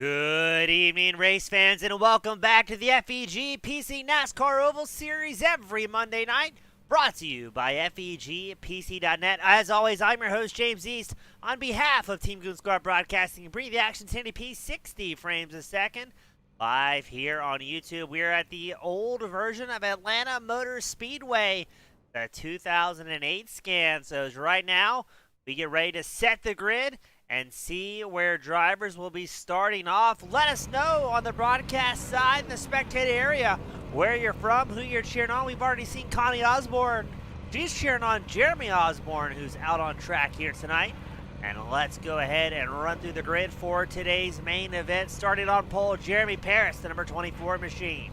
Good evening, race fans, and welcome back to the FEG PC NASCAR Oval Series every Monday night, brought to you by FEGPC.net. As always, I'm your host, James East, on behalf of Team Goon Squad Broadcasting. Bring the action 1080p 60 frames a second, live here on YouTube. We're at the old version of Atlanta Motor Speedway, the 2008 scan. So right now, we get ready to set the grid and see where drivers will be starting off. Let us know on the broadcast side in the spectator area where you're from, who you're cheering on. We've already seen Connie Osborne. She's cheering on Jeremy Osborne, who's out on track here tonight. And let's go ahead and run through the grid for today's main event. Starting on pole, Jeremy Paris, the number 24 machine.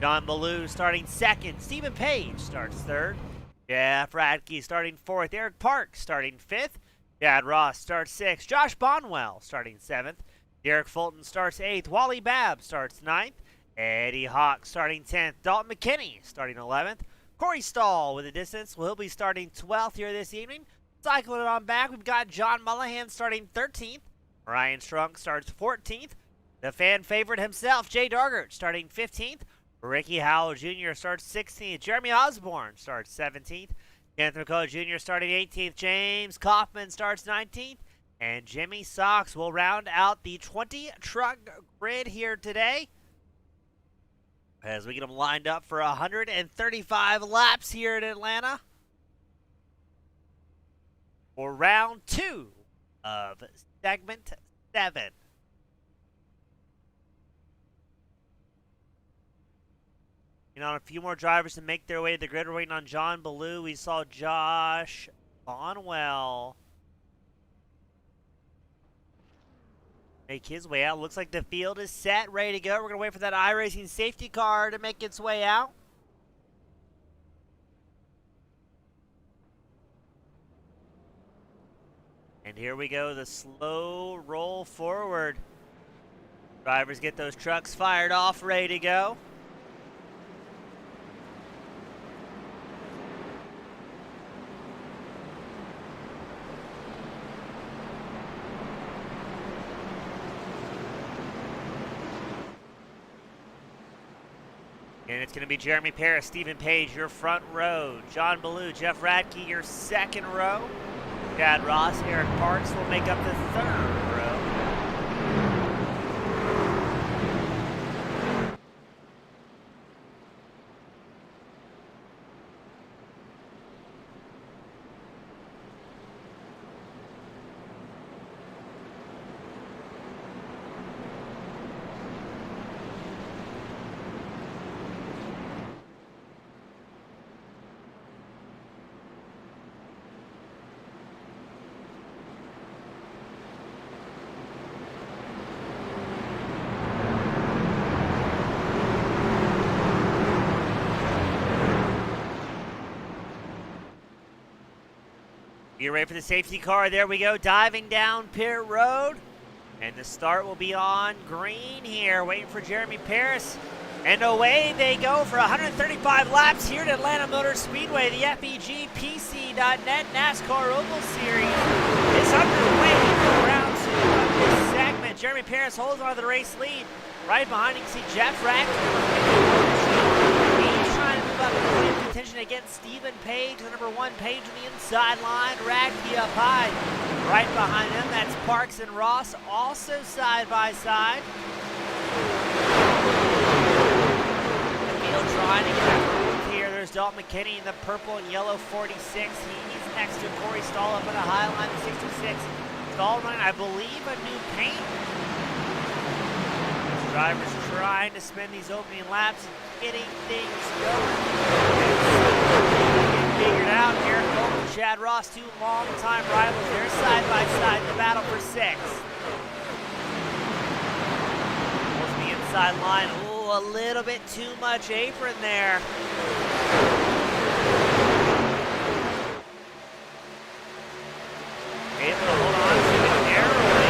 John Ballou starting second. Stephen Page starts third. Jeff Radke starting fourth. Eric Park starting fifth. Chad Ross starts 6th. Josh Bonwell starting 7th. Derek Fulton starts 8th. Wally Babb starts 9th. Eddie Hawk starting 10th. Dalton McKinney starting 11th. Corey Stahl with a distance. He'll be starting 12th here this evening. Cycling it on back, we've got John Mullahan starting 13th. Ryan Strunk starts 14th. The fan favorite himself, Jay Dargert, starting 15th. Ricky Howell Jr. starts 16th. Jeremy Osborne starts 17th. Kenneth McCullough Jr. starting 18th. James Kaufman starts 19th. And Jimmy Sox will round out the 20-truck grid here today as we get them lined up for 135 laps here in Atlanta for round 2 of segment 7. On a few more drivers to make their way to the grid. We're waiting on John Ballou. We saw Josh Bonwell make his way out. Looks like the field is set, ready to go. We're going to wait for that iRacing safety car to make its way out. And here we go, the slow roll forward. Drivers get those trucks fired off, ready to go. And it's going to be Jeremy Paris, Stephen Page, your front row. John Ballou, Jeff Radke, your second row. Chad Ross, Eric Parks will make up the third row. Get ready for the safety car. There we go, diving down pit road. And the start will be on green here, waiting for Jeremy Paris. And away they go for 135 laps here at Atlanta Motor Speedway. The FEGPC.net NASCAR Oval Series is underway for round 2 of this segment. Jeremy Paris holds on to the race lead. Right behind, you can see Jeff Radke. He's trying to move up and win contention against Stephen Page, the number 1 Page on the inside line. Radke up high. Right behind them, that's Parks and Ross, also side by side. The field trying to get a move here. There's Dalton McKinney in the purple and yellow 46. He's next to Corey Stahl up on the high line, the 66. Stahl running, I believe, a new paint. Drivers trying to spend these opening laps and getting things going. Getting figured out here. Colton and Chad Ross, 2 long-time rivals. They're side by side in the battle for 6th. Goes the inside line. Ooh, a little bit too much apron there. Able to hold on to it narrowly.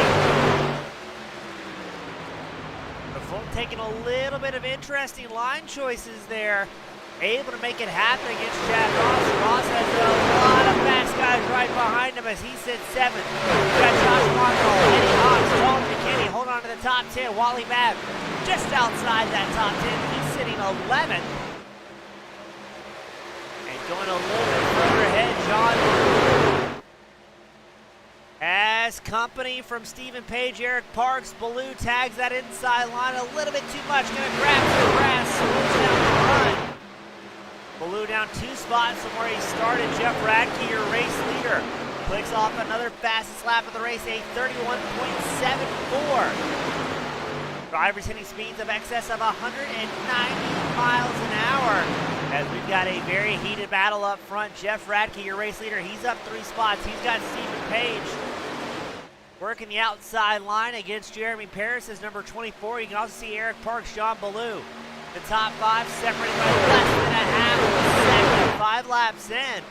Taking a little bit of interesting line choices there. Able to make it happen against Chad Ross. Ross has a lot lot of fast guys right behind him as he sits 7th. We got Josh Markle, Eddie Hawks, Paul McKinney hold on to the top 10. Wally Babb just outside that top 10. He's sitting 11th. And going a little bit further ahead, John Ballou. As company from Stephen Page, Eric Parks, Ballou tags that inside line a little bit too much. Gonna grab the grass, slows down the run. Ballou down 2 spots from where he started. Jeff Radke, your race leader, clicks off another fastest lap of the race, a 31.74. Drivers hitting speeds of excess of 190 miles an hour. As we've got a very heated battle up front. Jeff Radke, your race leader, he's up 3 spots. He's got Stephen Page working the outside line against Jeremy Paris as number 24. You can also see Eric Parks, John Ballou. The top 5 separated by less than a half of a second. 5 laps in.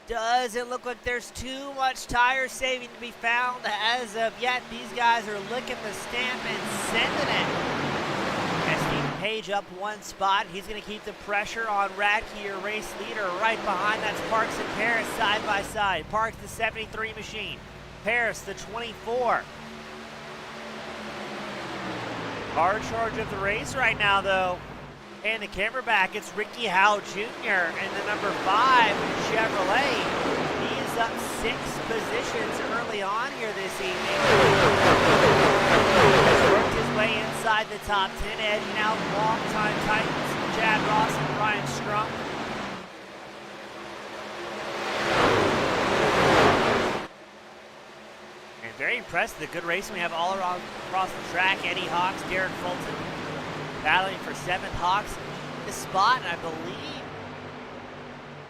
Doesn't look like there's too much tire saving to be found as of yet. These guys are licking the stamp and sending it. As Stephen Page up 1 spot, he's going to keep the pressure on Radke, your race leader. Right behind, that's Parks and Paris side by side. Parks, the 73 machine. Paris, the 24. Hard charge of the race right now, though. And the camera back, it's Ricky Howe Jr. and the number 5 Chevrolet. He is up 6 positions early on here this evening. Has worked his way inside the top 10, edging out longtime Titans Chad Ross and Ryan Strunk. And very impressed with the good racing we have all around across the track. Eddie Hawks, Derek Fulton battling for 7th. Hawks this spot, and I believe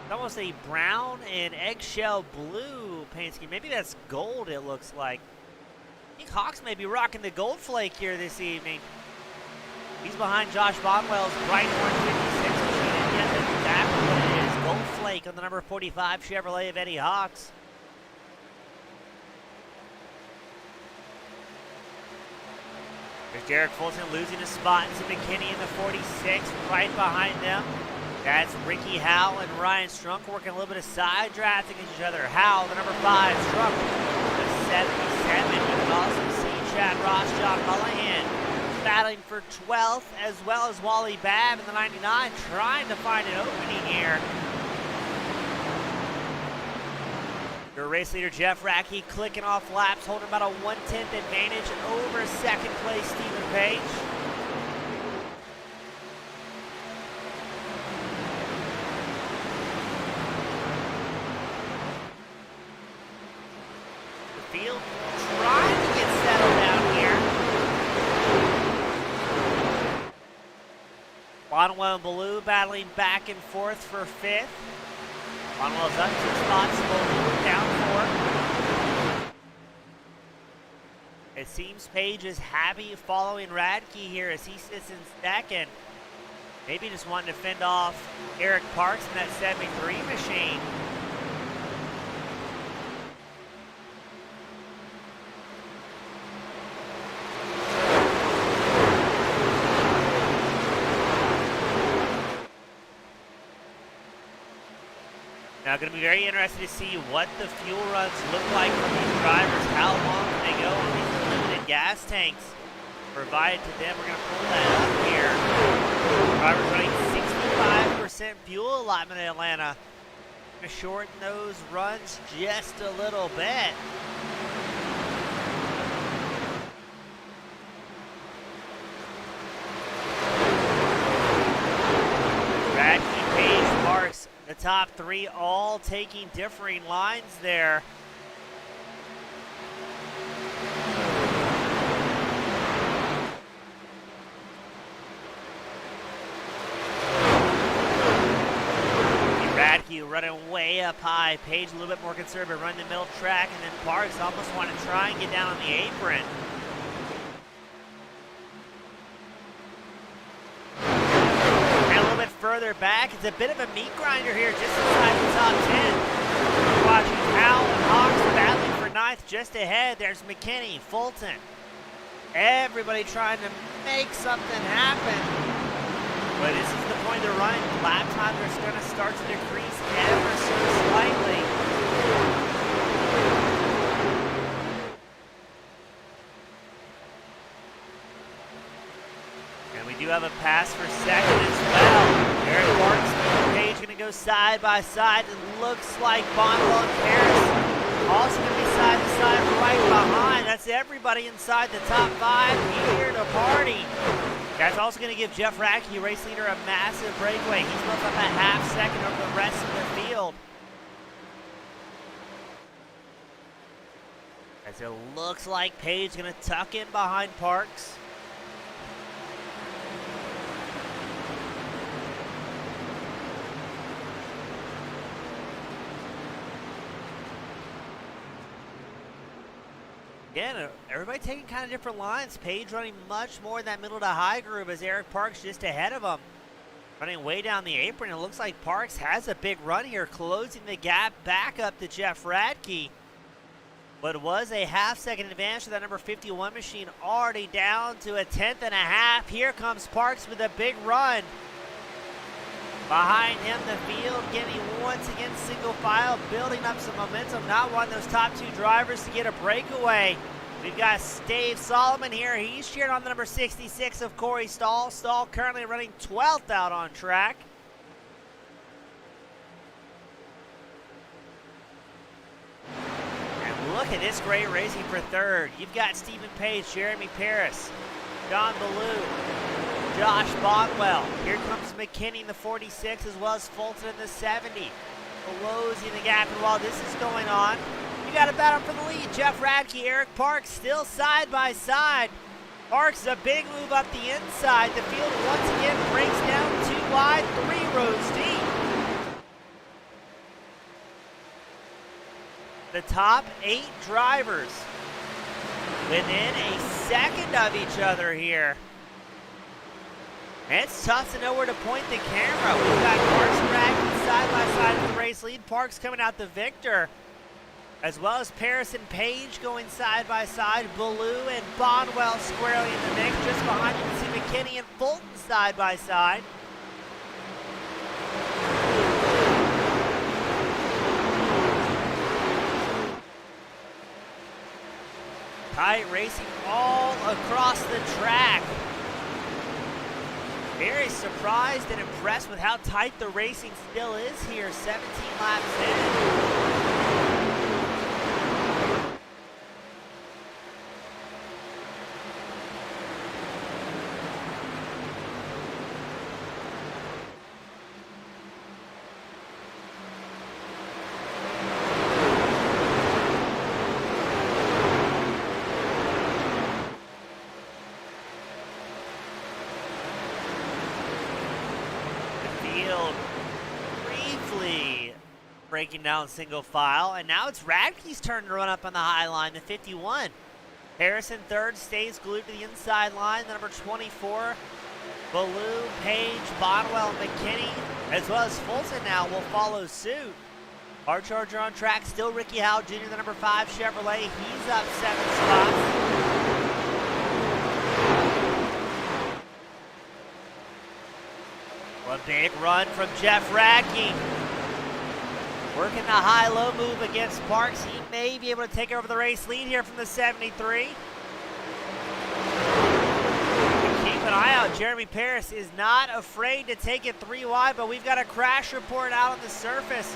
it's almost a brown and eggshell blue paint scheme. Maybe that's gold, it looks like. I think Hawks may be rocking the gold flake here this evening. He's behind Josh Bonwell's bright orange 56 machine, and yes, that's exactly what it is. Gold flake on the number 45 Chevrolet of Eddie Hawks. There's Derek Fulton losing a spot to McKinney in the 46, right behind them. That's Ricky Howe and Ryan Strunk working a little bit of side drafting each other. Howe, the number 5, Strunk, the 77. You can also see Chad Ross, John Mullihan battling for 12th, as well as Wally Babb in the 99, trying to find an opening here. Your race leader, Jeff Radke, clicking off laps, holding about a 1/10 advantage over 2nd place Stephen Page. The field trying to get settled down here. Bonwell and Ballou battling back and forth for 5th. Bonwell's up 2 spots, Ballou down 4. It seems Page is happy following Radke here as he sits in 2nd. Maybe just wanting to fend off Eric Parks in that 73 machine. Now, going to be very interested to see what the fuel runs look like for these drivers. How long can they go on these limited gas tanks provided to them? We're going to pull that up here. Drivers running 65% fuel allotment in Atlanta. Going to shorten those runs just a little bit. Radke, Page, Parks. The top 3 all taking differing lines there. Radke running way up high. Page a little bit more conservative, running the middle track, and then Parks almost want to try and get down on the apron. Further back, it's a bit of a meat grinder here just inside the top 10. We're watching Howe and Hawks battling for 9th just ahead. There's McKinney, Fulton. Everybody trying to make something happen But this is the point they're running. Lap times are going to start to decrease ever so slightly. And we do have a pass for second as well. Eric Parks and Page going to go side by side. It looks like Bonwell and Harris also going to be side to side right behind. That's everybody inside the top 5 here to party. That's also going to give Jeff Radke, race leader, a massive breakaway. He's built up a half second over the rest of the field. As it looks like Page going to tuck in behind Parks. Again, everybody taking kind of different lines. Page running much more in that middle to high group as Eric Parks just ahead of him. Running way down the apron. It looks like Parks has a big run here, closing the gap back up to Jeff Radke. But it was a half-second advantage to that number 51 machine, already down to a 10th and a half. Here comes Parks with a big run. Behind him, the field getting once again single file, building up some momentum. Not one of those top 2 drivers to get a breakaway. We've got Dave Solomon here. He's cheering on the number 66 of Corey Stahl. Stahl currently running 12th out on track. And look at this great racing for third. You've got Stephen Page, Jeremy Paris, John Ballou, Josh Bonwell. Here comes McKinney in the 46 as well as Fulton in the 70. Closing the gap, and while this is going on, you got a battle for the lead. Jeff Radke, Eric Parks still side by side. Parks a big move up the inside. The field once again breaks down 2 wide, 3 rows deep. The top 8 drivers within a second of each other here. And it's tough to know where to point the camera. We've got Parks and Radke side by side in the race lead. Parks coming out the victor, as well as Paris and Page going side by side. Ballou and Bonwell squarely in the mix. Just behind you can see McKinney and Fulton side by side. Tight racing all across the track. Very surprised and impressed with how tight the racing still is here, 17 laps in. Briefly breaking down single file, and now it's Radke's turn to run up on the high line, the 51. Harrison third, stays glued to the inside line. The number 24, Ballou, Page, Bonwell, McKinney, as well as Fulton now will follow suit. Our charger on track, still Ricky Howell Jr., the number 5 Chevrolet. He's up 7 spots. A big run from Jeff Radke. Working the high-low move against Parks. He may be able to take over the race lead here from the 73. Keep an eye out. Jeremy Paris is not afraid to take it 3 wide, but we've got a crash report out on the surface.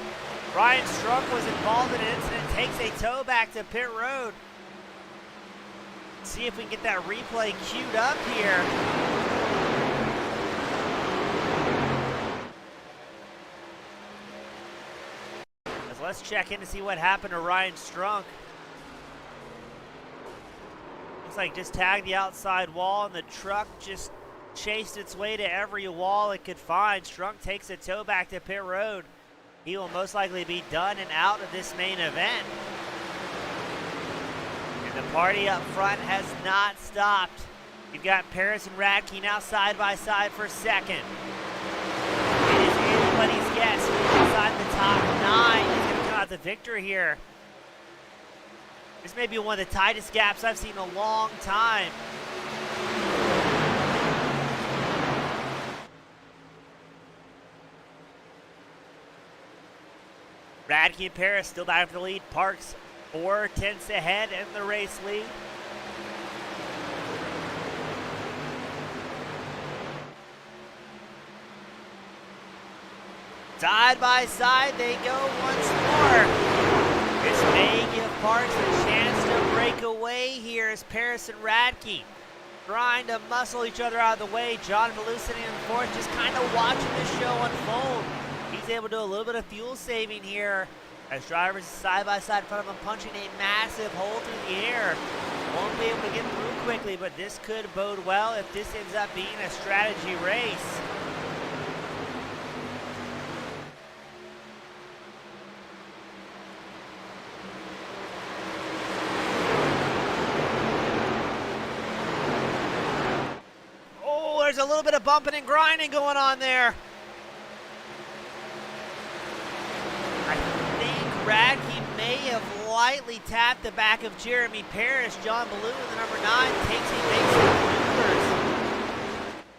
Ryan Strunk was involved in an incident, takes a tow back to pit road. See if we can get that replay queued up here. Let's check in to see what happened to Ryan Strunk. Looks like just tagged the outside wall, and the truck just chased its way to every wall it could find. Strunk takes a tow back to pit road. He will most likely be done and out of this main event. And the party up front has not stopped. You've got Paris and Radke now side by side for second. It is anybody's guess who's inside the top 9 is going to come out the victor here. This may be one of the tightest gaps I've seen in a long time. Radke and Paris still back for the lead. Parks 4/10 ahead in the race lead. Side by side they go once more. This may give Parks a chance to break away here as Paris and Radke trying to muscle each other out of the way. John Ballou sitting in fourth, just kind of watching the show unfold. He's able to do a little bit of fuel saving here as drivers side by side in front of him punching a massive hole through the air. Won't be able to get through quickly, but this could bode well if this ends up being a strategy race. There's a little bit of bumping and grinding going on there. I think Radke may have lightly tapped the back of Jeremy Paris. John Ballou in the number 9 takes a base maneuvers.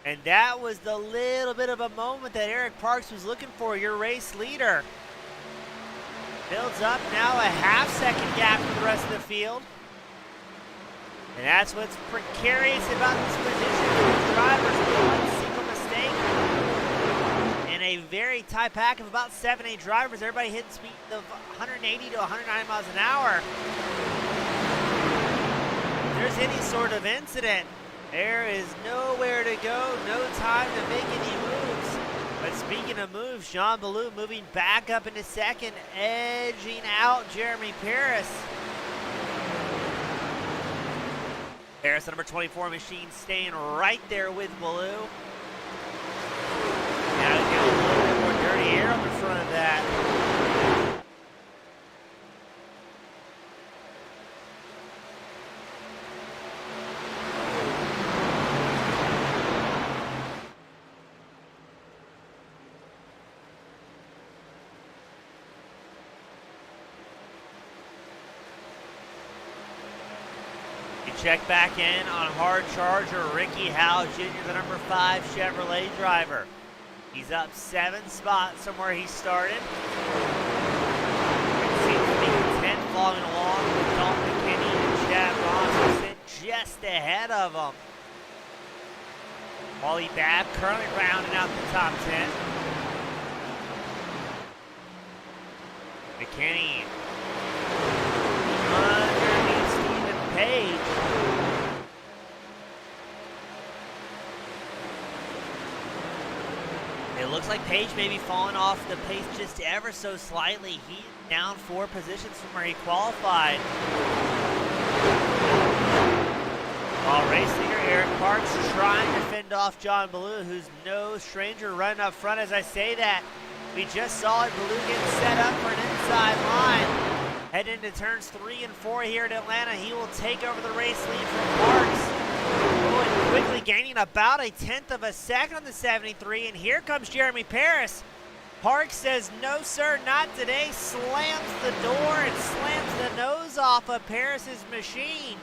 And that was the little bit of a moment that Eric Parks was looking for, your race leader. Builds up now a half-second gap from the rest of the field. And that's what's precarious about this position. Drivers with one single mistake in a very tight pack of about 7-8 drivers. Everybody hitting speeds of 180 to 190 miles an hour. If there's any sort of incident, there is nowhere to go, no time to make any moves. But speaking of moves, John Ballou moving back up into second, edging out Jeremy Paris. Paris, the number 24 machine, staying right there with Ballou. Now he's got a little bit more dirty air on the front of that. Check back in on hard charger Ricky Howe Jr., the number 5 Chevrolet driver. He's up 7 spots from where he started. It seems to be content following along with Dalton McKinney and Chad Ross, who sit just ahead of him. Wally Babb currently rounding out the top 10. McKinney underneath Stephen Page. It looks like Page may be falling off the pace just ever so slightly. He's down 4 positions from where he qualified. While race leader Eric Parks trying to fend off John Ballou, who's no stranger running up front. As I say that, we just saw it. Ballou getting set up for an inside line. Heading into turns 3 and 4 here at Atlanta. He will take over the race lead from Parks. And quickly gaining about 1/10 of a second on the 73. And here comes Jeremy Paris. Parks says, no sir, not today. Slams the door and slams the nose off of Paris's machine.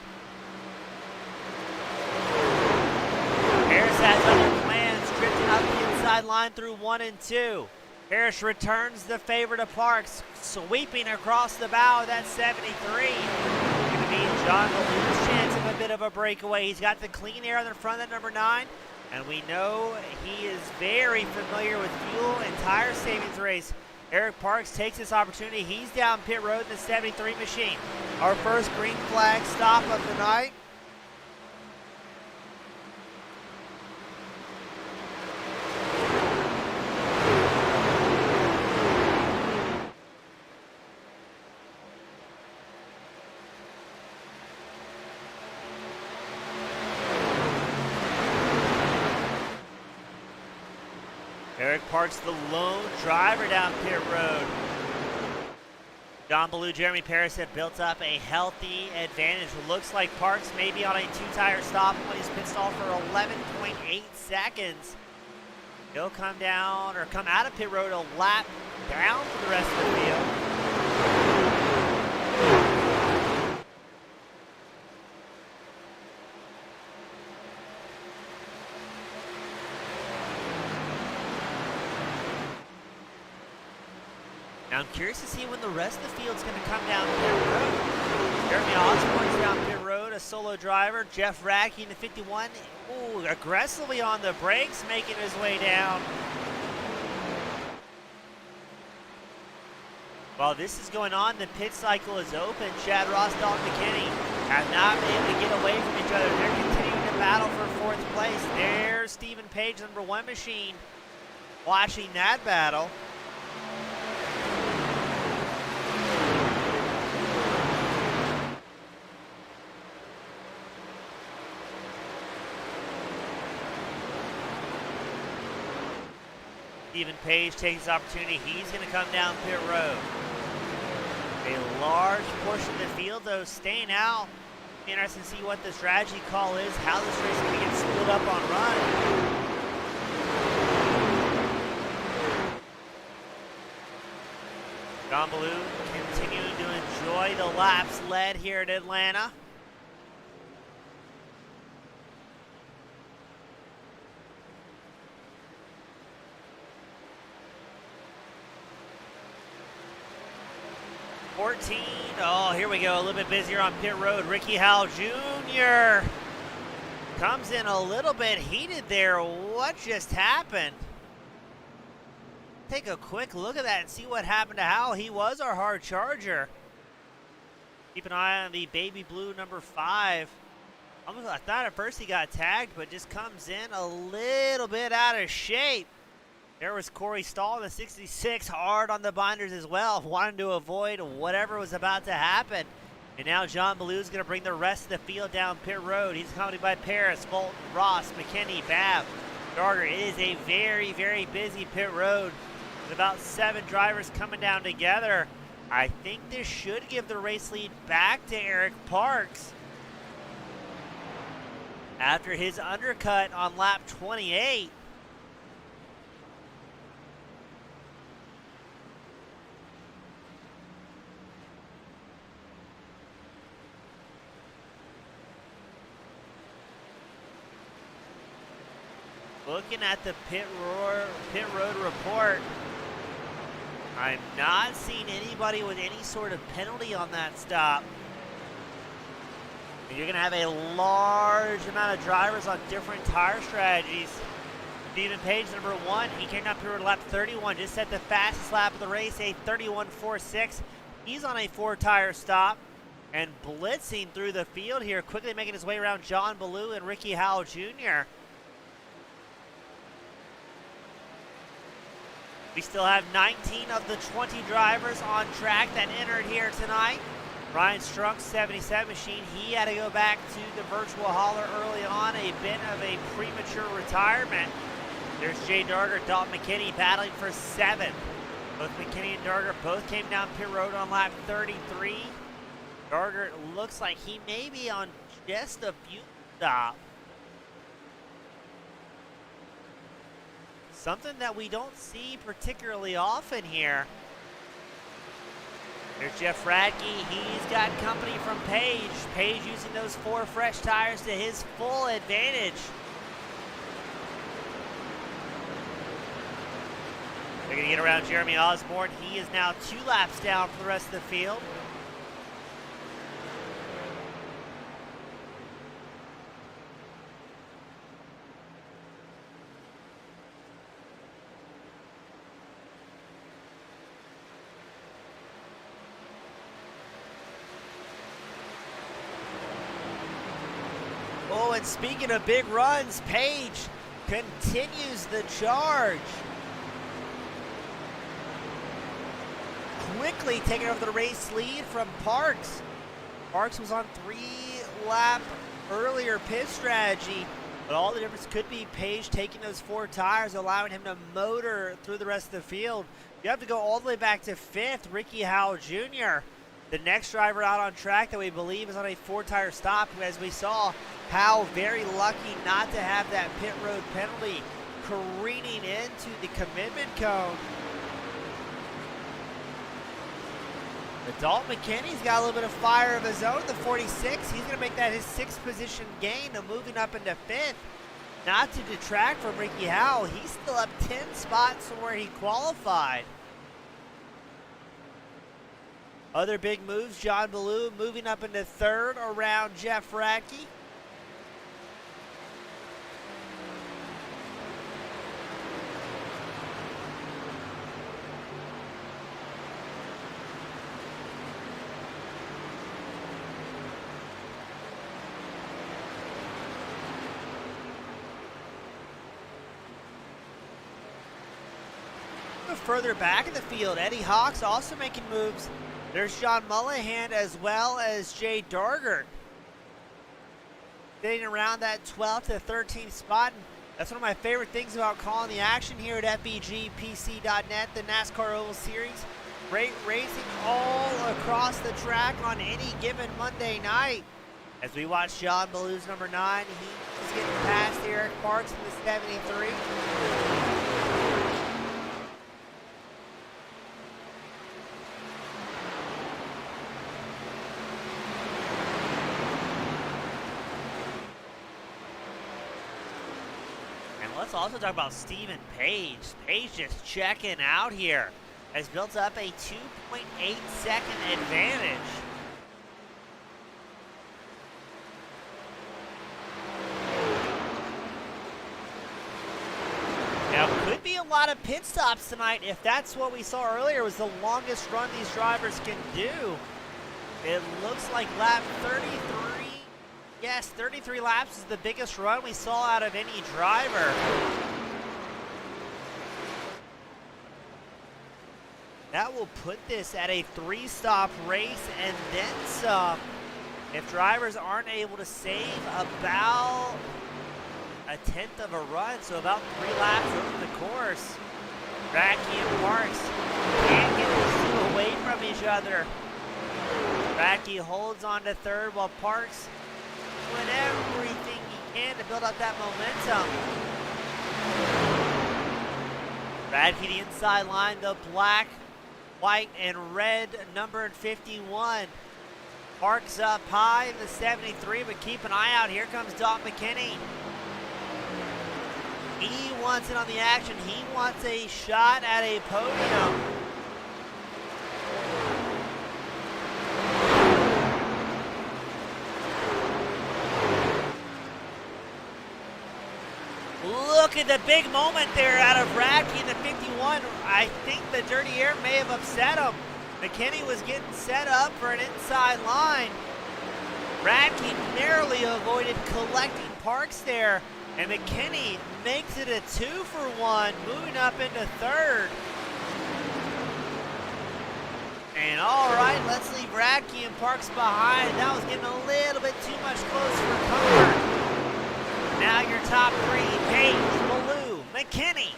Paris has other plans, drifting up the inside line through 1 and 2. Paris returns the favor to Parks, sweeping across the bow of that 73. Going to be John Ballou's chance of a bit of a breakaway. He's got the clean air on the front of that number 9, and we know he is very familiar with fuel and tire savings race. Eric Parks takes this opportunity. He's down pit road in the 73 machine. Our first green flag stop of the night. Eric Parks, the lone driver down pit road. John Ballou, Jeremy Paris have built up a healthy advantage. It looks like Parks may be on a 2-tire stop when he's pit stalled for 11.8 seconds. He'll come down or come out of pit road a lap down for the rest of the field. Now I'm curious to see when the rest of the field's going to come down pit road. Jeremy Osborne's down pit road, a solo driver. Jeff Radke in the 51. Ooh, aggressively on the brakes, making his way down. While this is going on, the pit cycle is open. Chad Ross, Dalton McKinney have not been able to get away from each other. They're continuing to battle for fourth place. There's Stephen Page, number 1 machine, watching that battle. Stephen Page takes this opportunity. He's going to come down pit road. A large portion of the field, though, staying out. Interesting to see what the strategy call is, how this race is going to get split up on run. John Ballou continuing to enjoy the laps led here at Atlanta. Oh, here we go, a little bit busier on pit road. Ricky Howell Jr. comes in a little bit heated there. What just happened? Take a quick look at that and see what happened to Howell. He was our hard charger. Keep an eye on the baby blue number 5. I thought at first he got tagged, but just comes in a little bit out of shape. There was Corey Stahl in the 66, hard on the binders as well, wanting to avoid whatever was about to happen. And now John Ballou is going to bring the rest of the field down pit road. He's accompanied by Paris, Fulton, Ross, McKinney, Babb, Darger. It is a very, very busy pit road with about 7 drivers coming down together. I think this should give the race lead back to Eric Parks after his undercut on lap 28. Looking at the pit road report, I'm not seeing anybody with any sort of penalty on that stop. And you're going to have a large amount of drivers on different tire strategies. Stephen Page, number 1, he came down pit road lap 31, just set the fastest lap of the race, a 31.46. He's on a 4-tire stop and blitzing through the field here, quickly making his way around John Ballou and Ricky Howell Jr. We still have 19 of the 20 drivers on track that entered here tonight. Ryan Strunk's 77 machine, he had to go back to the virtual hauler early on, a bit of a premature retirement. There's Jay Darger, Dalton McKinney battling for 7th. Both McKinney and Darger both came down pit road on lap 33. Darger looks like he may be on just a few stops. Something that we don't see particularly often here. There's Jeff Radke. He's got company from Page. Page using those 4 fresh tires to his full advantage. They're going to get around Jeremy Osborne. He is now 2 laps down for the rest of the field. Oh, and speaking of big runs, Page continues the charge. Quickly taking over the race lead from Parks. Parks was on 3-lap earlier pit strategy, but all the difference could be Page taking those 4 tires, allowing him to motor through the rest of the field. You have to go all the way back to 5th, Ricky Howell Jr., the next driver out on track that we believe is on a 4-tire stop. As we saw, Howell very lucky not to have that pit road penalty, careening into the commitment cone. But Dalton McKinney's got a little bit of fire of his own, the 46. He's going to make that his 6th position gain, moving up into 5th. Not to detract from Ricky Howell, he's still up 10 spots from where he qualified. Other big moves, John Ballou moving up into third around Jeff Radke. Further back in the field, Eddie Hawks also making moves. There's John Mullahan as well as Jay Dargert. Sitting around that 12th to 13th spot. And that's one of my favorite things about calling the action here at FEGPC.net, the NASCAR Oval Series. Great racing all across the track on any given Monday night. As we watch John Ballou's number 9, he's getting past Eric Parks in the 73. Let's also talk about Stephen Page. Page just checking out here. Has built up a 2.8 second advantage. Now, could be a lot of pit stops tonight if that's what we saw earlier was the longest run these drivers can do. It looks like lap 33. Yes, 33 laps is the biggest run we saw out of any driver. That will put this at a 3-stop race and then some. If drivers aren't able to save about a 1/10 of a run, so about 3 laps over the course. Radke and Parks can't get these two away from each other. Radke holds on to third while Parks doing everything he can to build up that momentum. Radke the inside line, the black, white, and red numbered 51. Parks up high in the 73, but keep an eye out. Here comes Don McKinney. He wants it on the action. He wants a shot at a podium. Look at the big moment there out of Radke in the 51. I think the dirty air may have upset him. McKinney was getting set up for an inside line. Radke narrowly avoided collecting Parks there, and McKinney makes it a 2-for-1, moving up into third. And all right, let's leave Radke and Parks behind. That was getting a little bit too much close for comfort. Now your top 3, Page, Ballou, McKinney,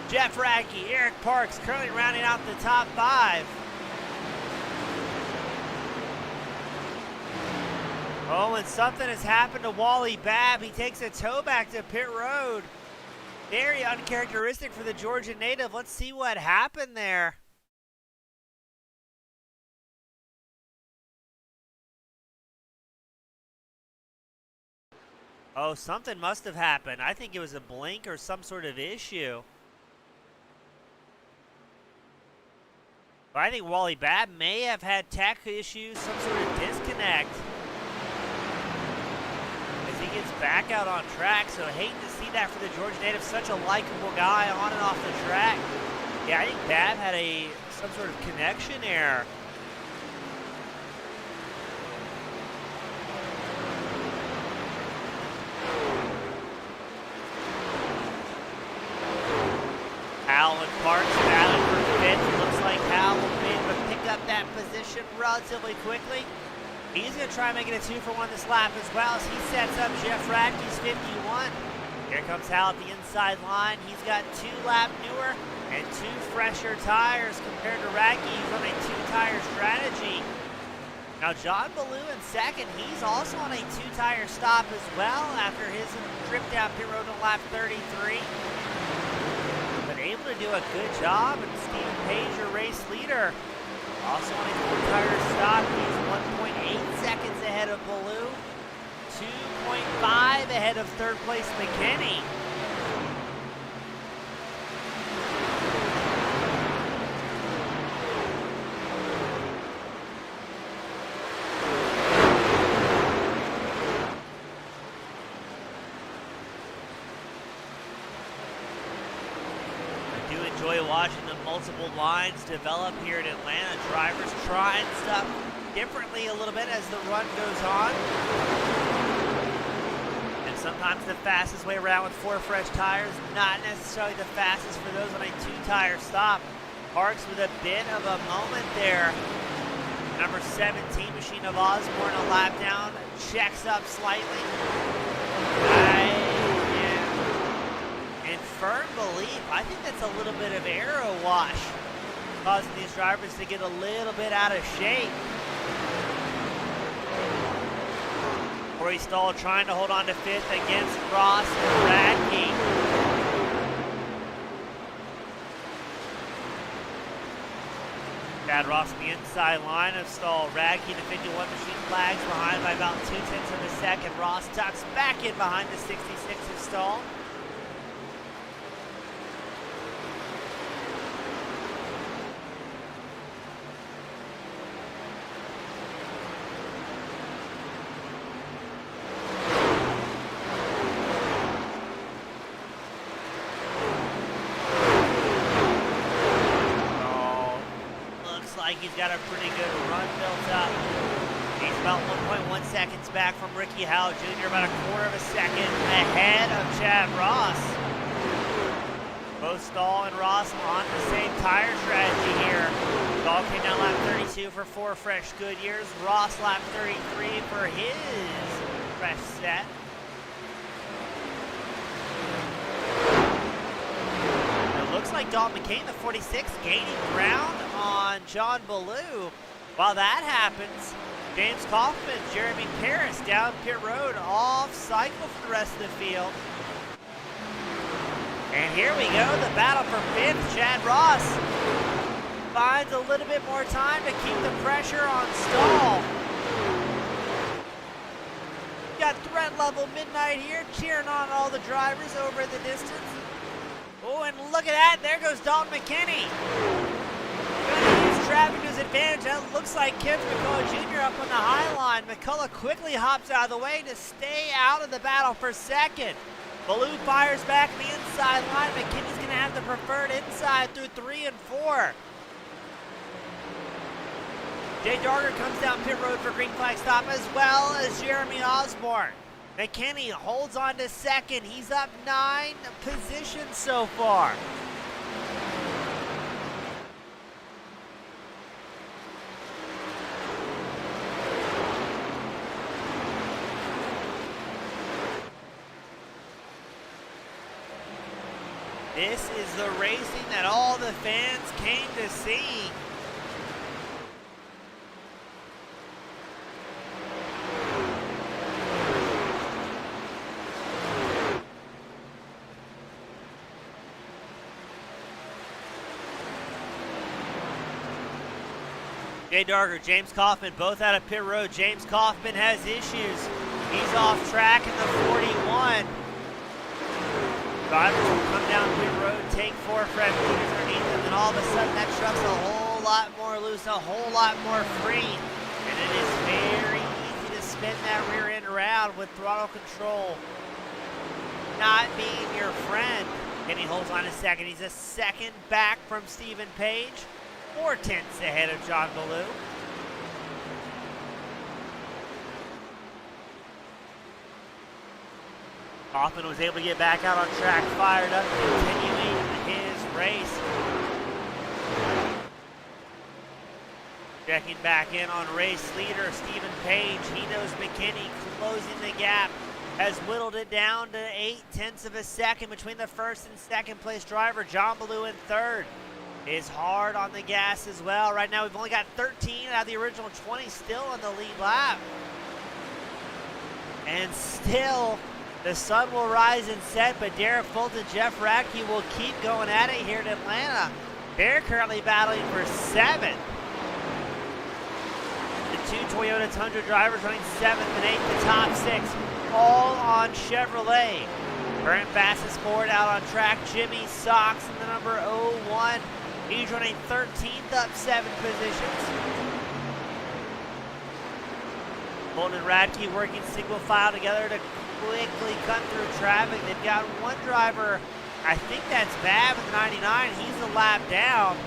Jeff Radke, Eric Parks, currently rounding out the top 5. Oh, and something has happened to Wally Babb. He takes a tow back to pit road. Very uncharacteristic for the Georgia native. Let's see what happened there. Oh, something must have happened. I think it was a blink or some sort of issue. But I think Wally Babb may have had tech issues, some sort of disconnect. As he gets back out on track, so hate to see that for the Georgia native. Such a likable guy on and off the track. Yeah, I think Babb had some sort of connection error. Howell and Parks battling for fifth. Looks like Howell will be able to pick up that position relatively quickly. He's going to try and make it a 2-for-1 this lap as well as he sets up Jeff Radke's 51. Here comes Howell at the inside line. He's got 2-lap newer and 2 fresher tires compared to Radke. He's on a 2-tire strategy. Now John Ballou in second. He's also on a 2-tire stop as well after his trip down pit road on lap 33. Able to do a good job, and Stephen Page, your race leader, also on a 4-tire stop. He's 1.8 seconds ahead of Ballou, 2.5 ahead of third place McKinney. Enjoy watching the multiple lines develop here in Atlanta. Drivers trying stuff differently a little bit as the run goes on. And sometimes the fastest way around with 4 fresh tires, not necessarily the fastest for those on a 2-tire stop. Parks with a bit of a moment there. Number 17, Machine of Osborne, a lap down, checks up slightly. In firm belief, I think that's a little bit of aero wash, causing these drivers to get a little bit out of shape. Corey Stahl trying to hold on to 5th against Ross and Radke. Chad Ross on the inside line of Stahl. Radke, the 51 machine, flags behind by about 0.2 of a second. Ross tucks back in behind the 66 of Stahl. He's got a pretty good run built up. He's about 1.1 seconds back from Ricky Howell Jr., about a 1/4 of a second ahead of Chad Ross. Both Stahl and Ross on the same tire strategy here. Stahl came down lap 32 for 4 fresh Goodyears. Ross lap 33 for his fresh set. Looks like Dalton McCain, the 46, gaining ground on John Ballou. While that happens, James Kaufman, Jeremy Paris down pit road, off cycle for the rest of the field. And here we go, the battle for 5th. Chad Ross finds a little bit more time to keep the pressure on Stahl. Got threat level midnight here, cheering on all the drivers over in the distance. Oh, and look at that. There goes Dalton McKinney. Gonna use traffic to his advantage. That looks like Kent McCullough Jr. up on the high line. McCullough quickly hops out of the way to stay out of the battle for 2nd. Ballou fires back the inside line. McKinney's going to have the preferred inside through 3 and 4. Jay Darger comes down pit road for green flag stop, as well as Jeremy Osborne. McKinney holds on to 2nd. He's up 9 positions so far. This is the racing that all the fans came to see. Jay Darger, James Kaufman, both out of pit road. James Kaufman has issues. He's off track in the 41. Drivers will come down pit road, take 4 fresh meters underneath them, and all of a sudden that truck's a whole lot more loose, a whole lot more free. And it is very easy to spin that rear end around with throttle control not being your friend. And he holds on a 2nd. He's a 2nd back from Stephen Page. 4/10 ahead of John Ballou. Kaufman was able to get back out on track, fired up, continuing his race. Checking back in on race leader Stephen Page. He knows McKinney closing the gap, has whittled it down to 0.8 of a second between the 1st and 2nd place driver. John Ballou in 3rd. Is hard on the gas as well. Right now we've only got 13 out of the original 20 still on the lead lap. And still, the sun will rise and set, but Derek Fulton and Jeff Radke will keep going at it here in Atlanta. They're currently battling for 7th. The 2 Toyota Tundra drivers running 7th and 8th, the top 6, all on Chevrolet. Current fastest Ford out on track, Jimmy Sox in the number 01. He's running 13th, up 7 positions. Fulton and Radke working single file together to quickly cut through traffic. They've got one driver I think that's bad with 99. He's a lap down.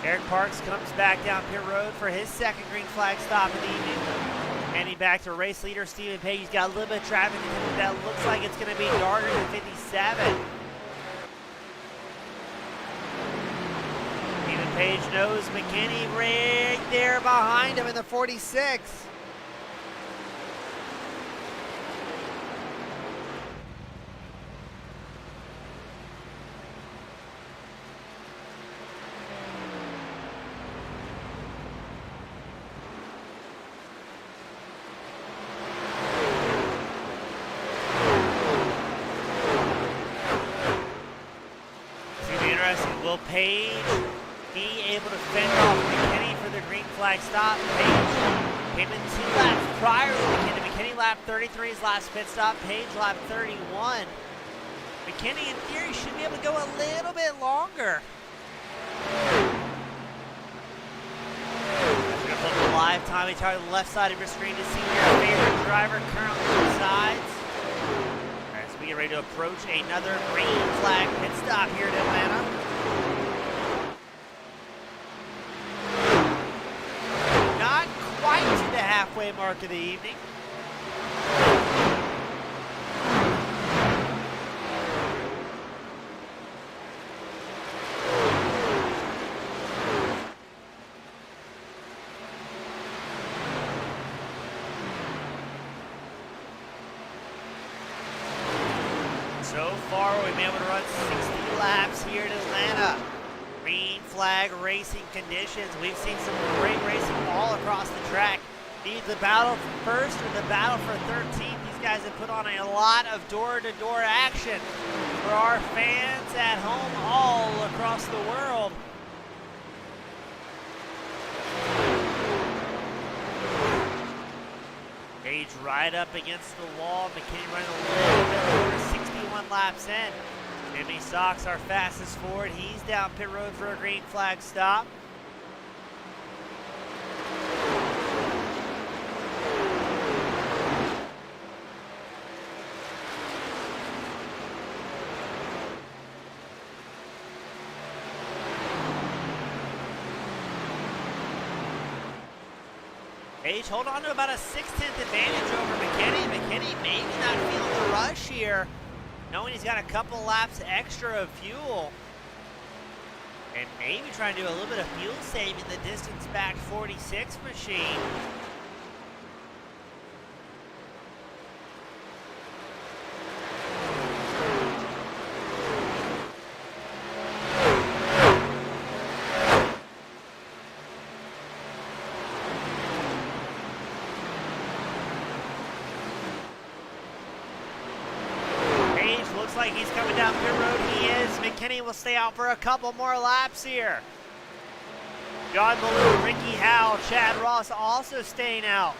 Eric Parks comes back down pit road for his second green flag stop of the evening. Handing back to race leader Stephen Page. He's got a little bit of traffic that looks like it's going to be darker than 57. Stephen Page knows McKinney right there behind him in the 46. Will Page be able to fend off McKinney for the green flag stop? Page came in 2 laps prior to McKinney. McKinney lap 33, his last pit stop. Page lap 31. McKinney, in theory, should be able to go a little bit longer. We're going to put the live time on the left side of your screen to see where your favorite driver currently resides. As we get ready to approach another green flag pit stop here in Atlanta. Right to the halfway mark of the evening. So far, we've been able to run 60 laps here in Atlanta. Green flag racing conditions. We've seen some great racing all across the track. Be the battle for first or the battle for 13th. These guys have put on a lot of door-to-door action for our fans at home all across the world. Page right up against the wall. McKinney running a little bit over 61 laps in. Jimmy Sox, our fastest forward. He's down pit road for a green flag stop. Page hold on to about a 6/10 advantage over McKinney. McKinney maybe not feeling the rush here, knowing he's got a couple laps extra of fuel. And maybe trying to do a little bit of fuel saving the distance back 46 machine. Looks like he's coming down pit road. He is. McKinney will stay out for a couple more laps here. John Ballou, Ricky Howell, Chad Ross also staying out.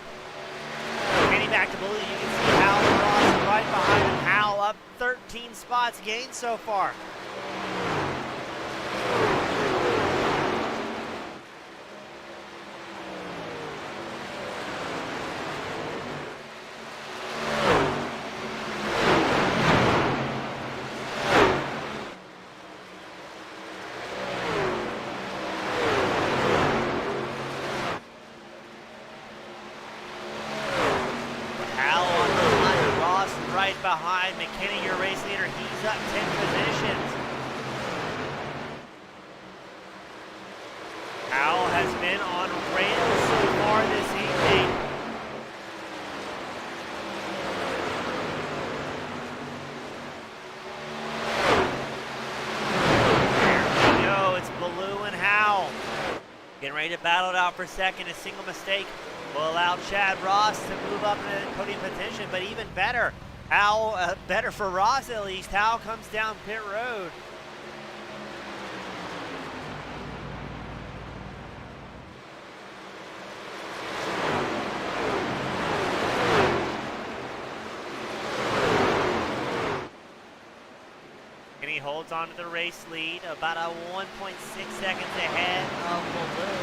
McKinney back to Ballou. You can see Howell and Ross right behind him. Howell up 13 spots gained so far. Behind McKinney, your race leader, he's up 10 positions. Howell has been on rails so far this evening. There we go, it's Ballou and Howell. Getting ready to battle it out for second. A single mistake will allow Chad Ross to move up in the podium position, but even better, Howell, better for Ross at least. Howell comes down pit road. And he holds on to the race lead, about a 1.6 seconds ahead of Ballou.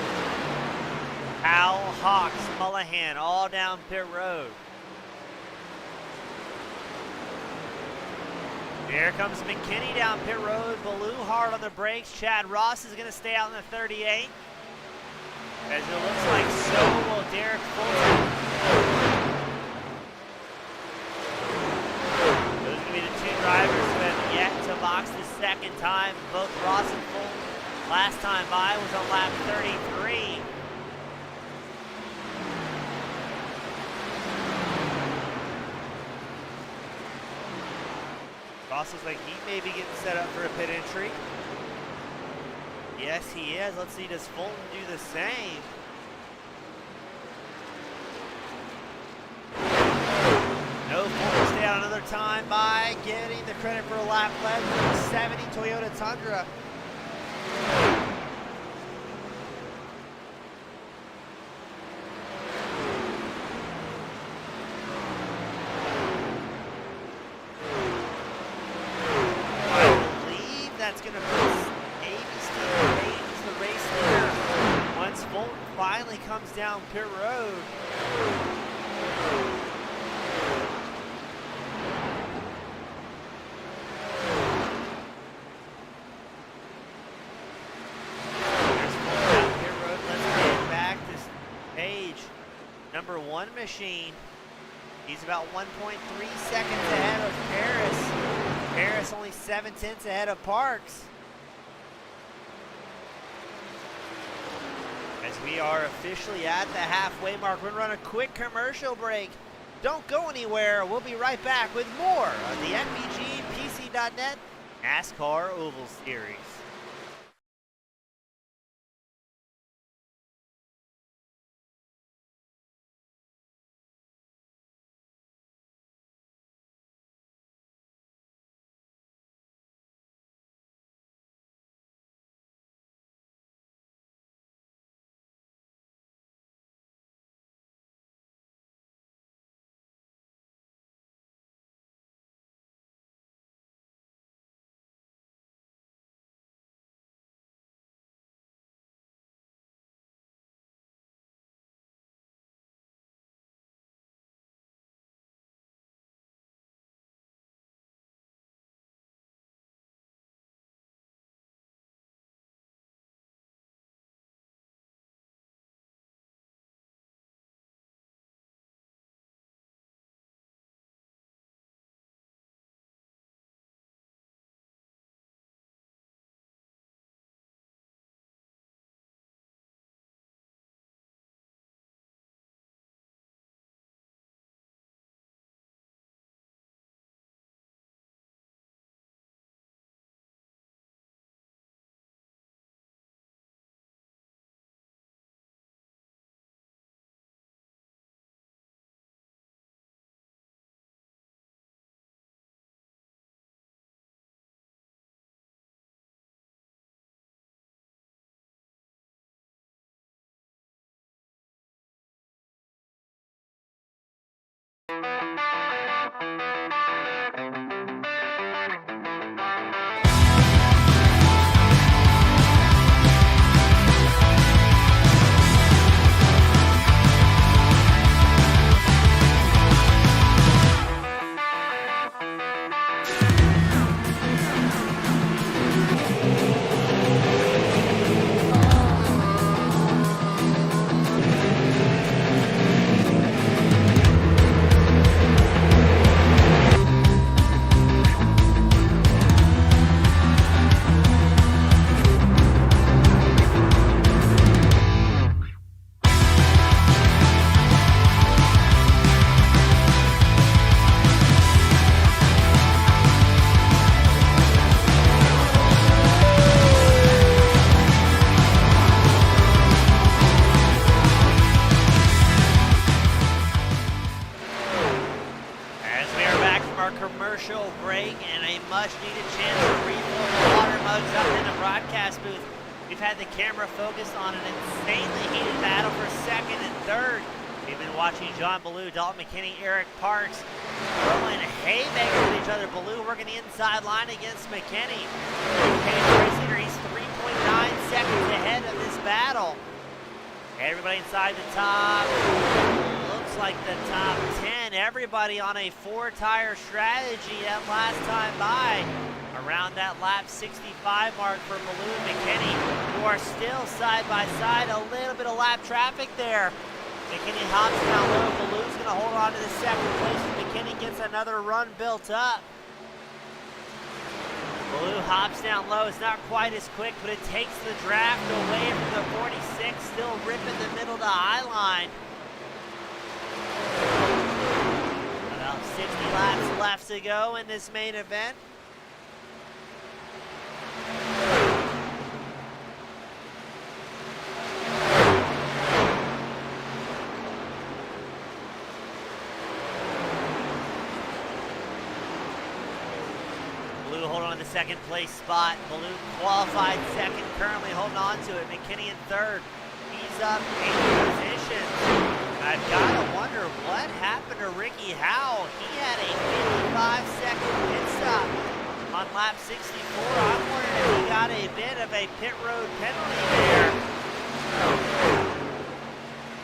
Howell, Hawks, Mullihan, all down pit road. Here comes McKinney down pit road. Baloo hard on the brakes. Chad Ross is going to stay out in the 38. As it looks like so will Derek Fulton. Those are going to be the two drivers who have yet to box the second time. Both Ross and Fulton last time by was on lap 33. Ross looks like he may be getting set up for a pit entry. Yes, he is. Let's see, does Fulton do the same? No, Fulton stay out another time by getting the credit for a lap led for the 70 Toyota Tundra. That's going to put Steve the race leader once Fulton finally comes down pit road. There's Fulton down pit road. Let's get back to page number 1 machine. He's about 1.3 seconds ahead of Paris. Harris only 7/10 ahead of Parks. As we are officially at the halfway mark, we're going to run a quick commercial break. Don't go anywhere. We'll be right back with more of the FEG PC.net NASCAR Oval Series. Commercial break and a much-needed chance to refill the water mugs up in the broadcast booth. We've had the camera focused on an insanely heated battle for second and third. We've been watching John Baloo, Dalton McKinney, Eric Parks throwing haymakers at each other. Baloo working the inside line against McKinney. He's 3.9 seconds ahead of this battle. Everybody inside the top. Looks looks like the top 10, everybody on a 4-tire strategy that last time by. Around that lap 65 mark for Baloo and McKinney, who are still side by side. A little bit of lap traffic there. McKinney hops down low. Baloo's going to hold on to the second place. McKinney gets another run built up. Baloo hops down low. It's not quite as quick, but it takes the draft away from the 46. Still ripping the middle to high line. About 60 laps left to go in this main event. Baloo holding on to the second place spot. Baloo qualified second, currently holding on to it. McKinney in third. He's up 8 positions. I've got to wonder what happened to Ricky Howell. He had a 55-second pit stop on lap 64. I'm wondering if he got a bit of a pit road penalty there.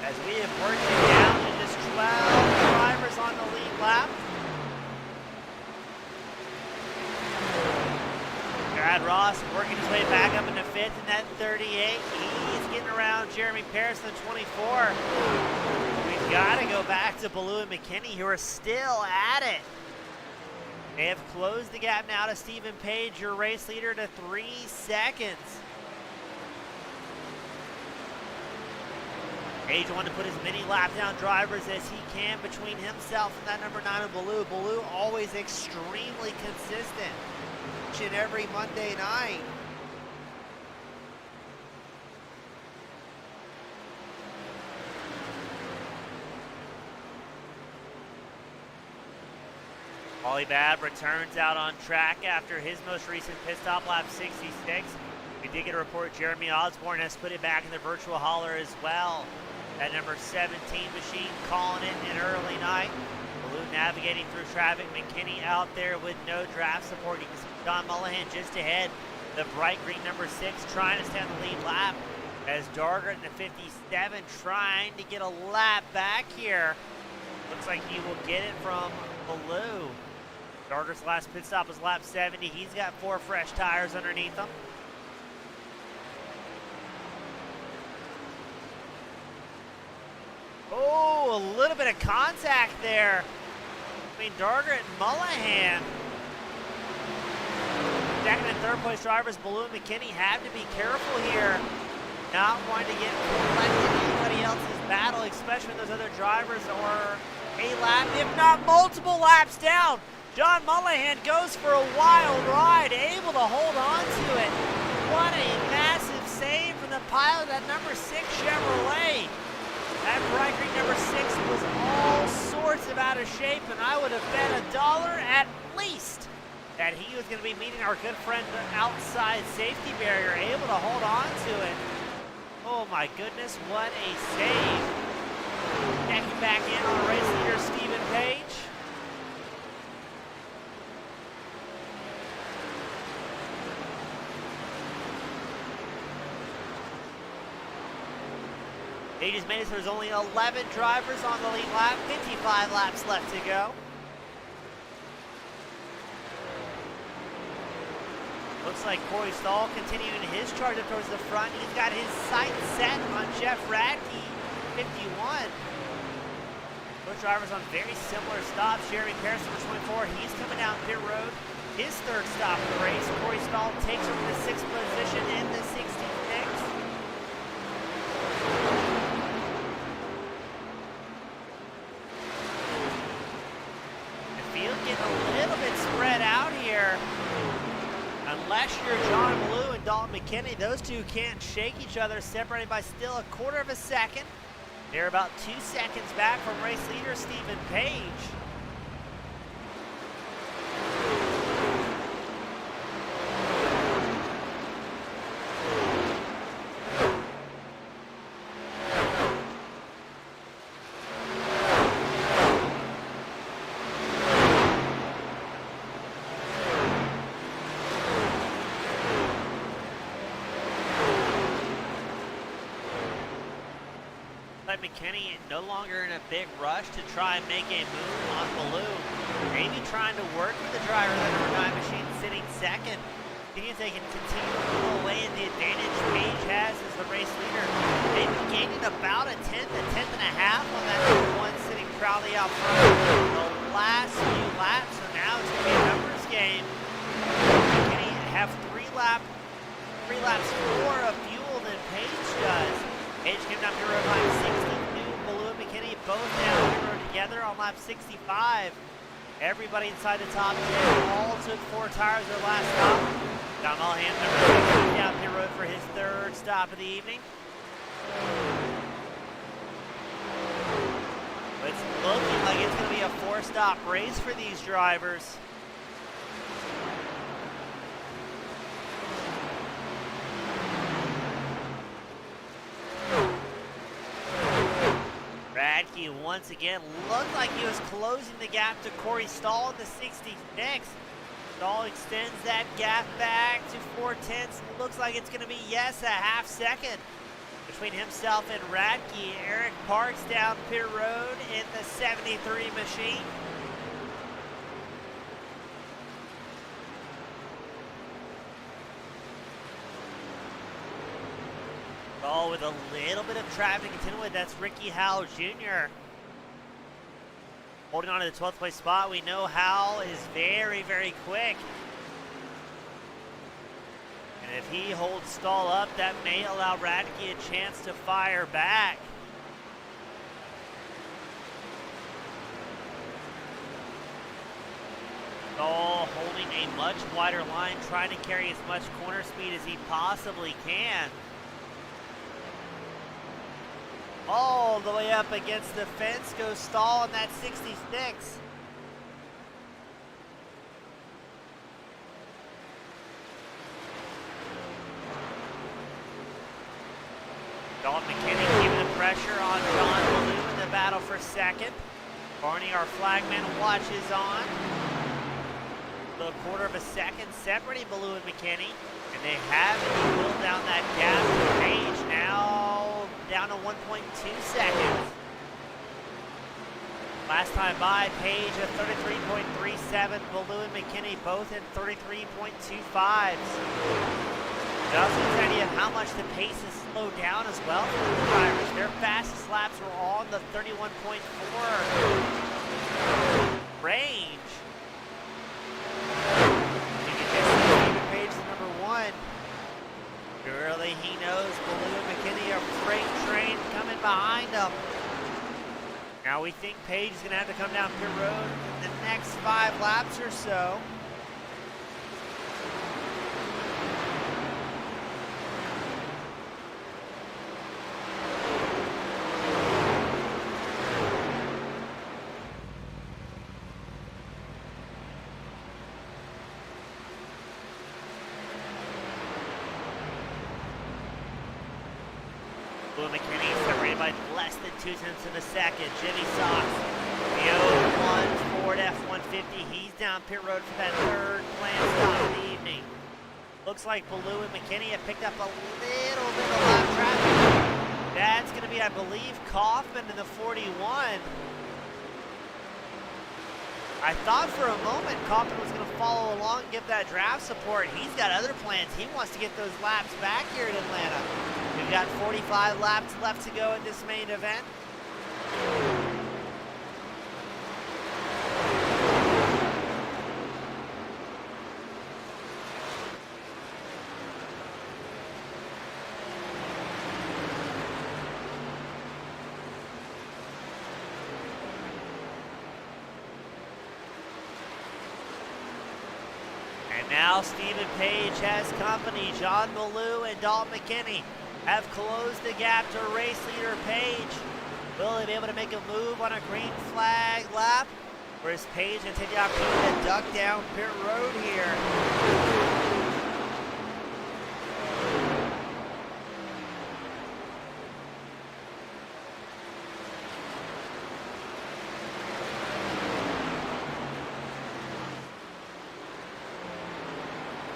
As we have worked it down to just 12 drivers on the lead lap. Brad Ross working his way back up into 5th in that 38. He's getting around Jeremy Paris in the 24. We've got to go back to Baloo and McKinney, who are still at it. They have closed the gap now to Stephen Page, your race leader, to 3 seconds. Page wanted to put as many lap-down drivers as he can between himself and that number 9 of Baloo. Baloo always extremely consistent each and every Monday night. Ollie Babb returns out on track after his most recent pit stop, lap 66. We did get a report Jeremy Osborne has put it back in the virtual hauler as well. That number 17 machine calling it an early night. Baloo navigating through traffic. McKinney out there with no draft support. You can see John Mullahan just ahead. The bright green number 6 trying to stay on the lead lap. As Darger in the 57 trying to get a lap back here. Looks like he will get it from Baloo. Darger's last pit stop was lap 70. He's got 4 fresh tires underneath him. Oh, a little bit of contact there between Darger and Mullahan. Second and third place drivers, Baloo and McKinney, have to be careful here. Not wanting to get reflected in anybody else's battle, especially when those other drivers are a lap, if not multiple laps down. John Mullahan goes for a wild ride, able to hold on to it. What a massive save from the pilot of that number 6 Chevrolet. That bright green number 6 was all sorts of out of shape, and I would have bet $1 at least that he was going to be meeting our good friend outside safety barrier, able to hold on to it. Oh my goodness, what a save. Checking back in on race leader Stephen Page. Page has made it so there's only 11 drivers on the lead lap, 55 laps left to go. Looks like Corey Stahl continuing his charge up towards the front. He's got his sights set on Jeff Radke, 51. Both drivers on very similar stops. Jeremy Paris, number 24, he's coming down pit road. His third stop of the race. Corey Stahl takes over the 6th position in the 66. Unless you're John Baloo and Dalton McKinney, those two can't shake each other, separated by still 1/4 of a second. They're about 2 seconds back from race leader Stephen Page. like McKinney no longer in a big rush to try and make a move on Ballou. Maybe trying to work with the driver of the number 9 machine sitting second. See if they can continue to pull away in the advantage Page has as the race leader. Maybe gaining about a tenth and a half on that number 1 sitting proudly out front. The last few laps, so now it's going to be a numbers game. McKinney have 3 laps more of fuel than Page does. Page came down pit road lap 62. Ballou and McKinney both down pit road together on lap 65. Everybody inside the top 10 all took 4 tires their last stop. John Mulham, number 6, down pit road for his 3rd stop of the evening. But it's looking like it's going to be a 4-stop race for these drivers. Radke once again looked like he was closing the gap to Corey Stahl in the 66. Stahl extends that gap back to 4/10. Looks like it's going to be, yes, a half second between himself and Radke. Eric Parks down pit road in the 73 machine. Oh, with a little bit of traffic contending with, that's Ricky Howell Jr. Holding on to the 12th place spot. We know Howell is very, very quick. And if he holds Stahl up, that may allow Radke a chance to fire back. Stahl holding a much wider line, trying to carry as much corner speed as he possibly can. All the way up against the fence goes Stahl in that 66. Dalton McKinney keeping the pressure on John Ballou in the battle for second. Barney, our flagman, watches on. A quarter of a second separating Ballou and McKinney. And they haven't pulled down that gap to Page, now down to 1.2 seconds. Last time by, Page at 33.37, Ballou and McKinney both in 33.25s. It also gives an idea of how much the pace has slowed down as well for the drivers. Their fastest laps were on the 31.4 range. Page is number 1. Surely he knows Ballou and McKinney are freight train coming behind him. Now we think Page is going to have to come down pit road in the next 5 laps or so. Ballou McKinney separated by less than 2 tenths of a second. Jimmy Sox, the 01 Ford F-150. He's down pit road for that 3rd planned stop of the evening. Looks like Ballou and McKinney have picked up a little bit of lap traffic. That's going to be, I believe, Kaufman in the 41. I thought for a moment Kaufman was going to follow along and give that draft support. He's got other plans. He wants to get those laps back here in Atlanta. We've got 45 laps left to go in this main event. And now Stephen Page has company. John Ballou and Dalton McKinney have closed the gap to race leader Page. Will they be able to make a move on a green flag lap? Or is Page going to take the opportunity to duck down pit road here?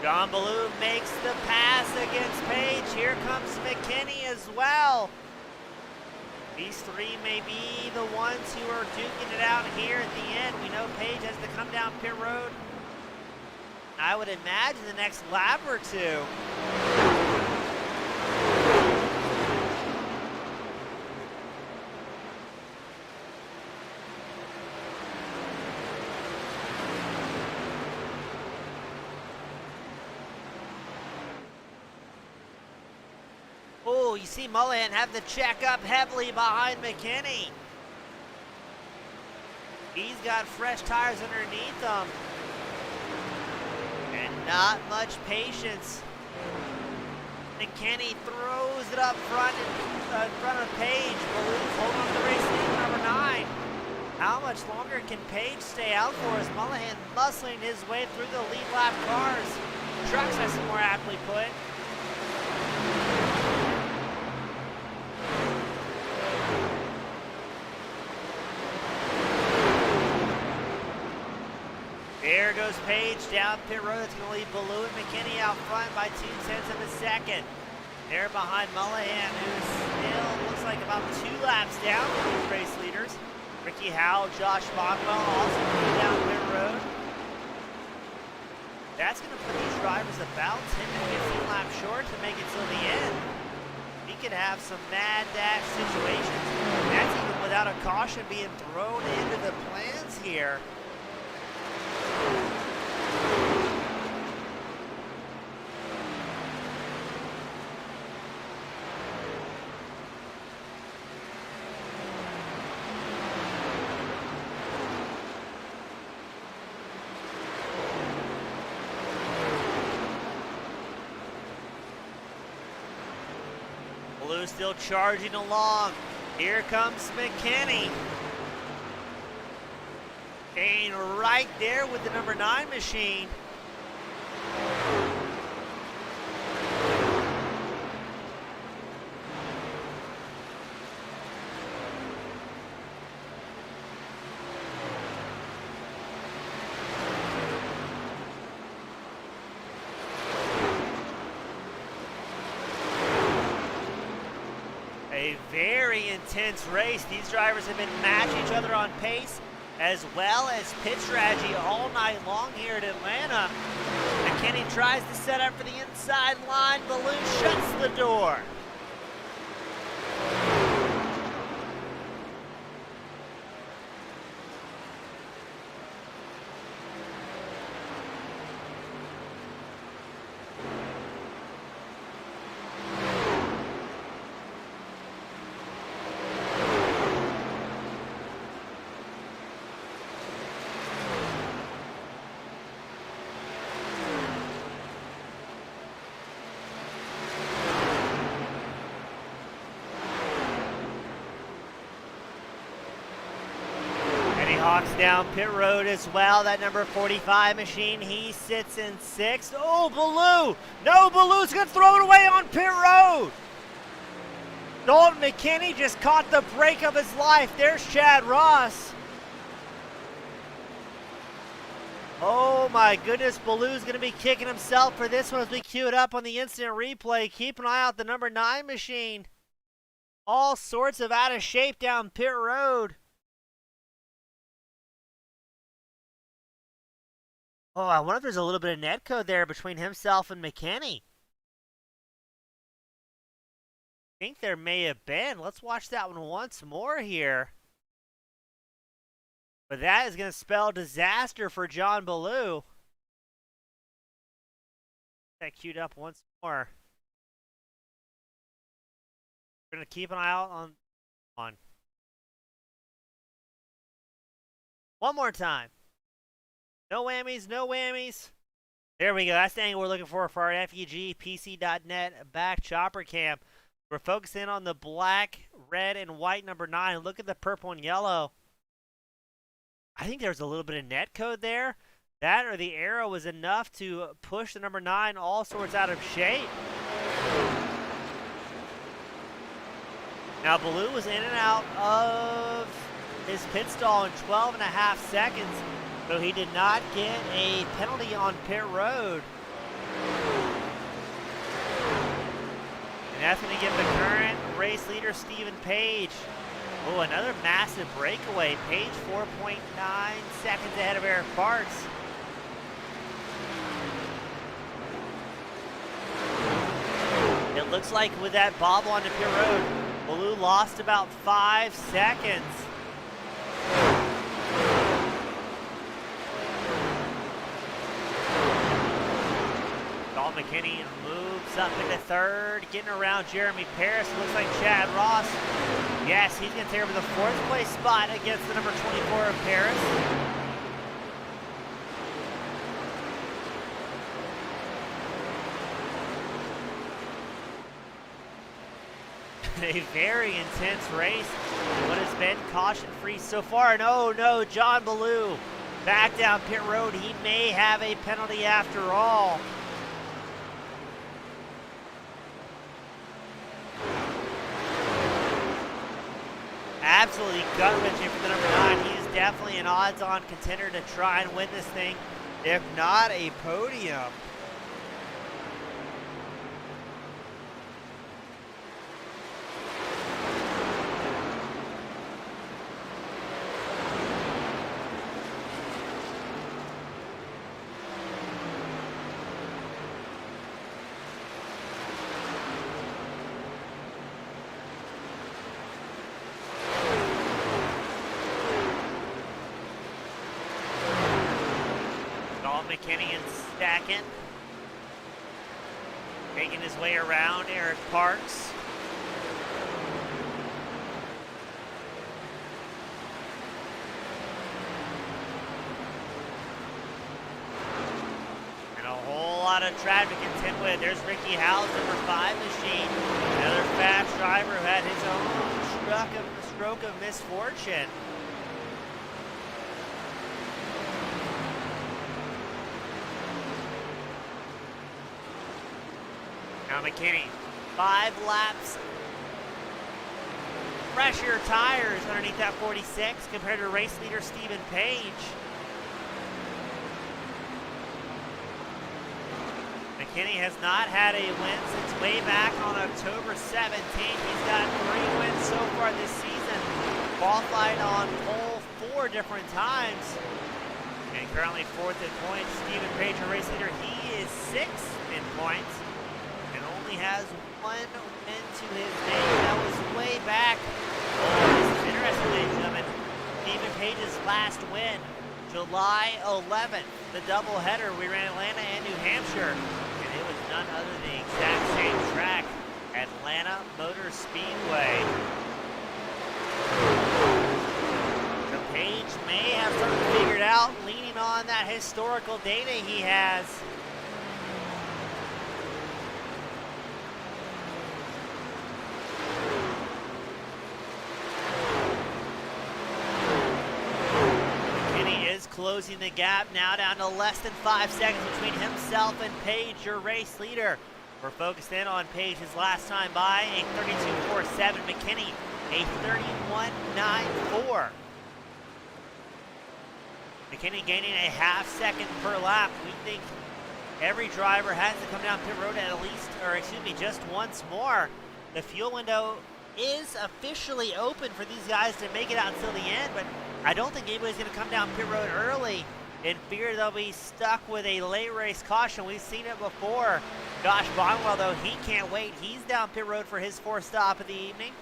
John Ballou makes the pass against Page. Here comes McKinney as well. These three may be the ones who are duking it out here at the end. We know Page has to come down pit road. I would imagine the next lap or two. Oh, you see Mullihan have to check up heavily behind McKinney. He's got fresh tires underneath him. And not much patience. McKinney throws it up front in front of Page. Balloon's holding on to the race lead, number 9. How much longer can Page stay out for us? Mullihan muscling his way through the lead lap cars. Trucks, I see more aptly put. There goes Page down pit road. It's going to leave Baloo and McKinney out front by 0.2 of a second. They're behind Mullihan, who still looks like about 2 laps down from these race leaders. Ricky Howell, Josh Bockwell also going down pit road. That's going to put these drivers about 10 to 15 laps short to make it till the end. We could have some mad dash situations. That's even without a caution being thrown into the plans here. Blue still charging along. Here comes McKinney. Kane right there with the number 9 machine. A very intense race. These drivers have been matching each other on pace as well as pit strategy all night long here at Atlanta. McKinney tries to set up for the inside line. Baloo shuts the door. Hawks down pit road as well. That number 45 machine, he sits in 6th. Oh, Baloo! No, Baloo's gonna throw it away on pit road. Dalton McKinney just caught the break of his life. There's Chad Ross. Oh my goodness, Baloo's gonna be kicking himself for this one as we queue it up on the instant replay. Keep an eye out the number 9 machine. All sorts of out of shape down pit road. Oh, I wonder if there's a little bit of netcode there between himself and McKinney. I think there may have been. Let's watch that one once more here. But that is going to spell disaster for John Baloo. That queued up once more. We're going to keep an eye out on. One more time. No whammies, no whammies. There we go. That's the angle we're looking for our FEG PC.net back chopper cam. We're focusing on the black, red, and white number 9. Look at the purple and yellow. I think there's a little bit of net code there. That or the arrow was enough to push the number 9 all sorts out of shape. Now, Baloo was in and out of his pit stall in 12.5 seconds. So he did not get a penalty on pit road. And that's going to give the current race leader, Stephen Page, Oh, another massive breakaway. Page 4.9 seconds ahead of Eric Parks. It looks like with that bobble on the pit road, Baloo lost about 5 seconds. McKinney moves up into third, getting around Jeremy Paris. Looks like Chad Ross. Yes, he's going to take over the 4th place spot against the number 24 of Paris. A very intense race. What has been caution-free so far. And oh no, John Ballou back down pit road. He may have a penalty after all. Absolutely gut-wrenching for the number 9. He is definitely an odds-on contender to try and win this thing, if not a podium. McKinney in second, making his way around Eric Parks. And a whole lot of traffic to contend with. There's Ricky Howell's number 5 machine, another fast driver who had his own stroke of misfortune. Now McKinney, 5 laps, fresher tires underneath that 46 compared to race leader Stephen Page. McKinney has not had a win since way back on October 17th. He's got 3 wins so far this season, qualified on pole 4 different times, and currently 4th in points. Stephen Page, a race leader, he is 6th in points. Has 1 win to his name. That was way back. Oh, this is interesting, ladies and gentlemen. Stephen Page's last win, July 11th, the doubleheader. We ran Atlanta and New Hampshire, and it was none other than the exact same track, Atlanta Motor Speedway. So Page may have something figured out, leaning on that historical data he has. Closing the gap now down to less than 5 seconds between himself and Page, your race leader. We're focused in on Page's last time by, a 32.47. McKinney, a 31.94. McKinney gaining a half second per lap. We think every driver has to come down pit road at least, or excuse me, just once more. The fuel window is officially open for these guys to make it out until the end, but I don't think anybody's going to come down pit road early in fear they'll be stuck with a late race caution. We've seen it before. Josh Bonwell, though, he can't wait. He's down pit road for his 4th stop of the evening.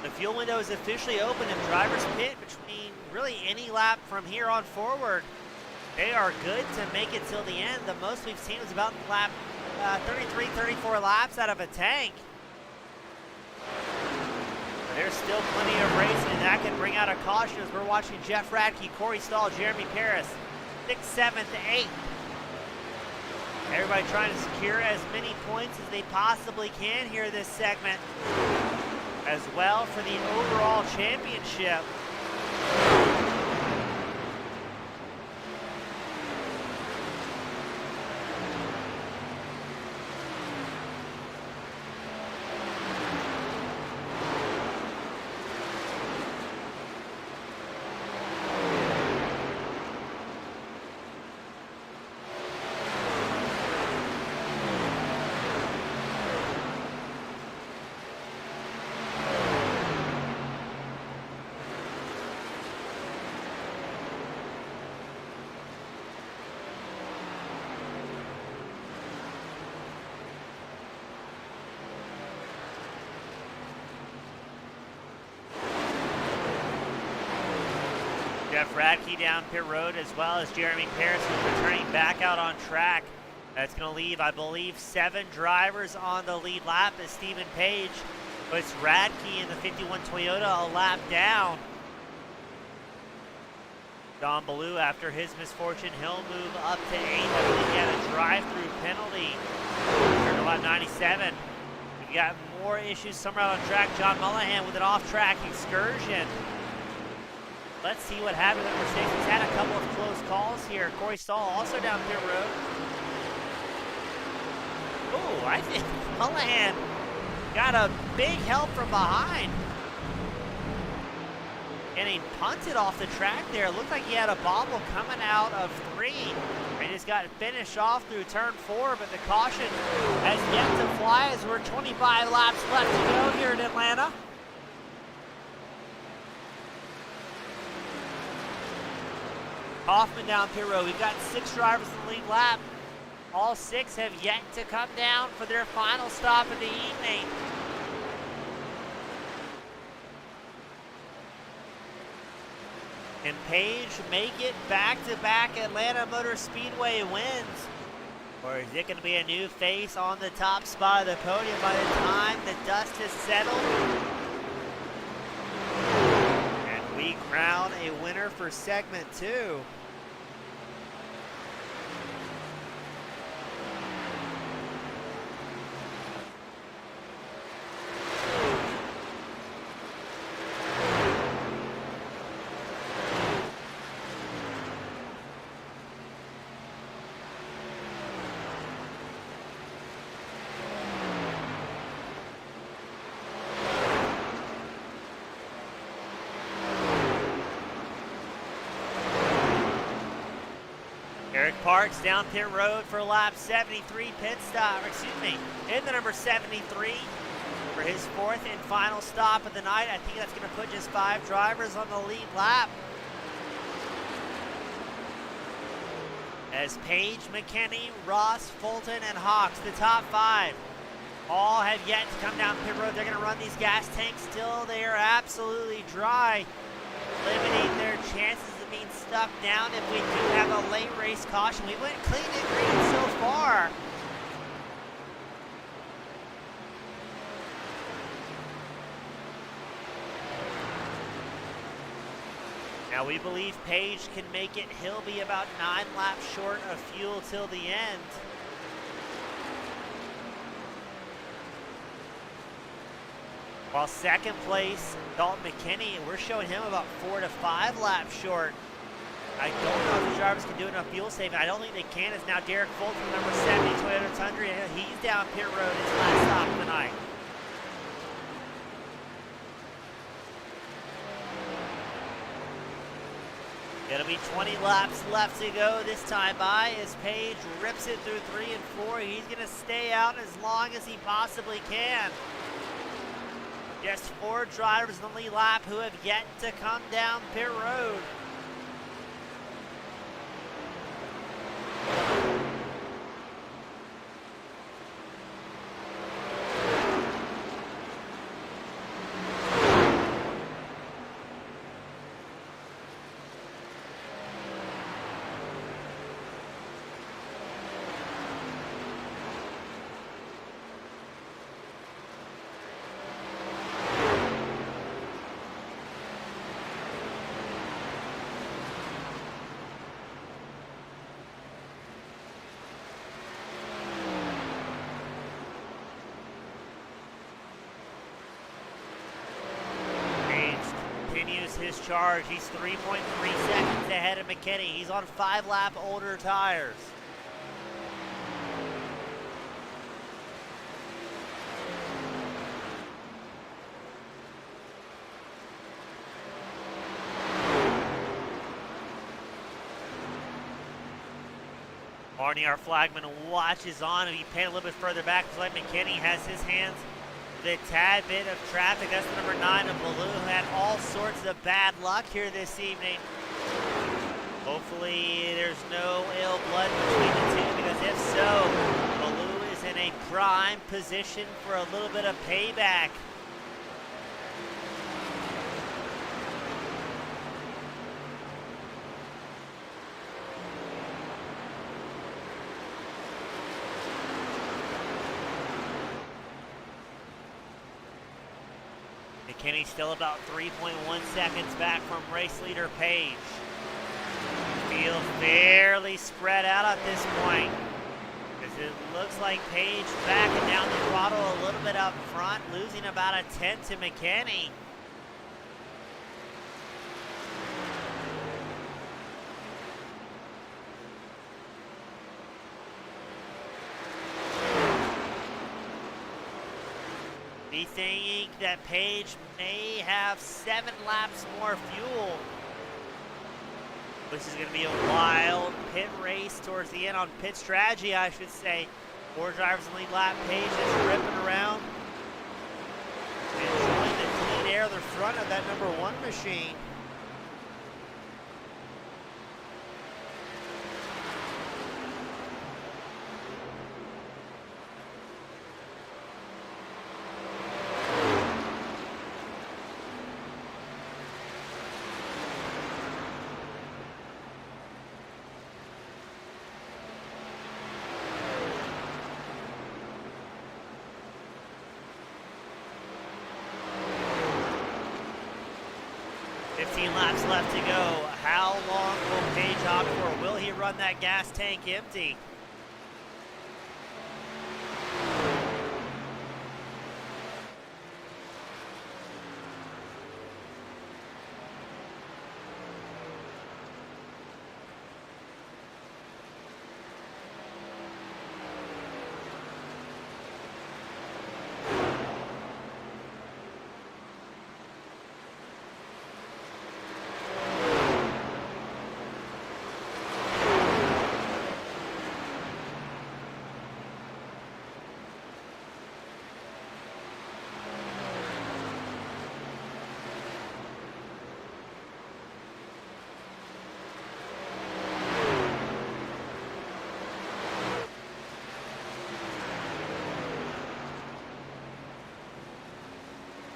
The fuel window is officially open in driver's pit between really any lap from here on forward. They are good to make it till the end. The most we've seen was about lap 33, 34 laps out of a tank. There's still plenty of racing, and that can bring out a caution as we're watching Jeff Radke, Corey Stahl, Jeremy Paris, 6th, 7th, 8th. Everybody trying to secure as many points as they possibly can here this segment, as well for the overall championship. Jeff Radke down pit road, as well as Jeremy Paris, who's returning back out on track. That's going to leave, I believe, 7 drivers on the lead lap as Stephen Page puts Radke in the 51 Toyota a lap down. Don Ballou, after his misfortune, he'll move up to 8th. I believe he had a drive-through penalty to lap 97. We've got more issues somewhere out on track. John Mullahan with an off-track excursion. Let's see what happens at number 6. He's had a couple of close calls here. Corey Stahl also down pit road. Ooh, I think Mullahan got a big help from behind. And he punted off the track there. It looked like he had a bobble coming out of 3. And just got finished off through turn 4, but the caution has yet to fly as we're 25 laps left to go here in Atlanta. Hoffman down pit road. We've got 6 drivers in the lead lap. All 6 have yet to come down for their final stop of the evening. Can Page make it back-to-back Atlanta Motor Speedway wins? Or is it going to be a new face on the top spot of the podium by the time the dust has settled? And we crown a winner for segment 2. Eric Parks down pit road for lap 73 pit stop, in the number 73 for his 4th and final stop of the night. I think that's going to put just 5 drivers on the lead lap. As Page, McKinney, Ross, Fulton, and Hawks, the top 5, all have yet to come down pit road. They're going to run these gas tanks till they are absolutely dry, limiting their chances of being stuck down if we do have a late race caution. We went clean and green so far. Now we believe Page can make it. He'll be about 9 laps short of fuel till the end. While second place, Dalton McKinney, we're showing him about 4 to 5 laps short. I don't know if the drivers can do enough fuel saving. I don't think they can. It's now Derek Fulton from number 70 Toyota Tundra. He's down pit road his last stop of the night. It'll be 20 laps left to go this time by as Page rips it through 3 and 4. He's going to stay out as long as he possibly can. Just 4 drivers in the lead lap who have yet to come down pit road. His charge. He's 3.3 seconds ahead of McKinney. He's on 5-lap older tires. Barney, our flagman, watches on, and he paid a little bit further back. It's like McKinney has his hands the tad bit of traffic. That's the number 9 of Ballou, who had all sorts of bad luck here this evening. Hopefully there's no ill blood between the two, because if so, Ballou is in a prime position for a little bit of payback. McKinney still about 3.1 seconds back from race leader Page. Feels fairly spread out at this point, as it looks like Page backing down the throttle a little bit up front, losing about a tenth to McKinney. We think that Page may have 7 laps more fuel. This is going to be a wild pit race towards the end on pit strategy, I should say. 4 drivers in the lead lap. Page is ripping around, enjoying the clean air of the front of that number 1 machine. Laps left to go. How long will Page opt for? Will he run that gas tank empty?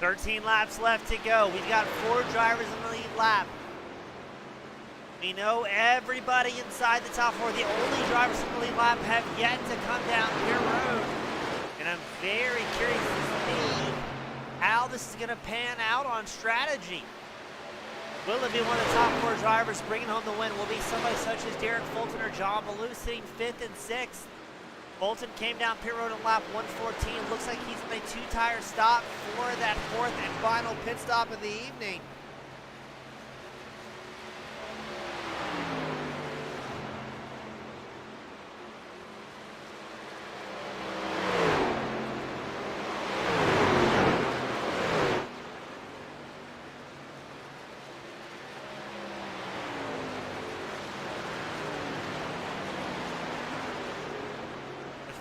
"13 laps left to go. We've got 4 drivers in the lead lap. We know everybody inside the top 4. The only drivers in the lead lap have yet to come down pit road. And I'm very curious to see how this is going to pan out on strategy. Will it be one of the top 4 drivers bringing home the win? Will it be somebody such as Derek Fulton or John Ballou sitting 5th and 6th? Fulton came down pit road on lap 114. Looks like he's made 2-tire stop for that 4th and final pit stop of the evening.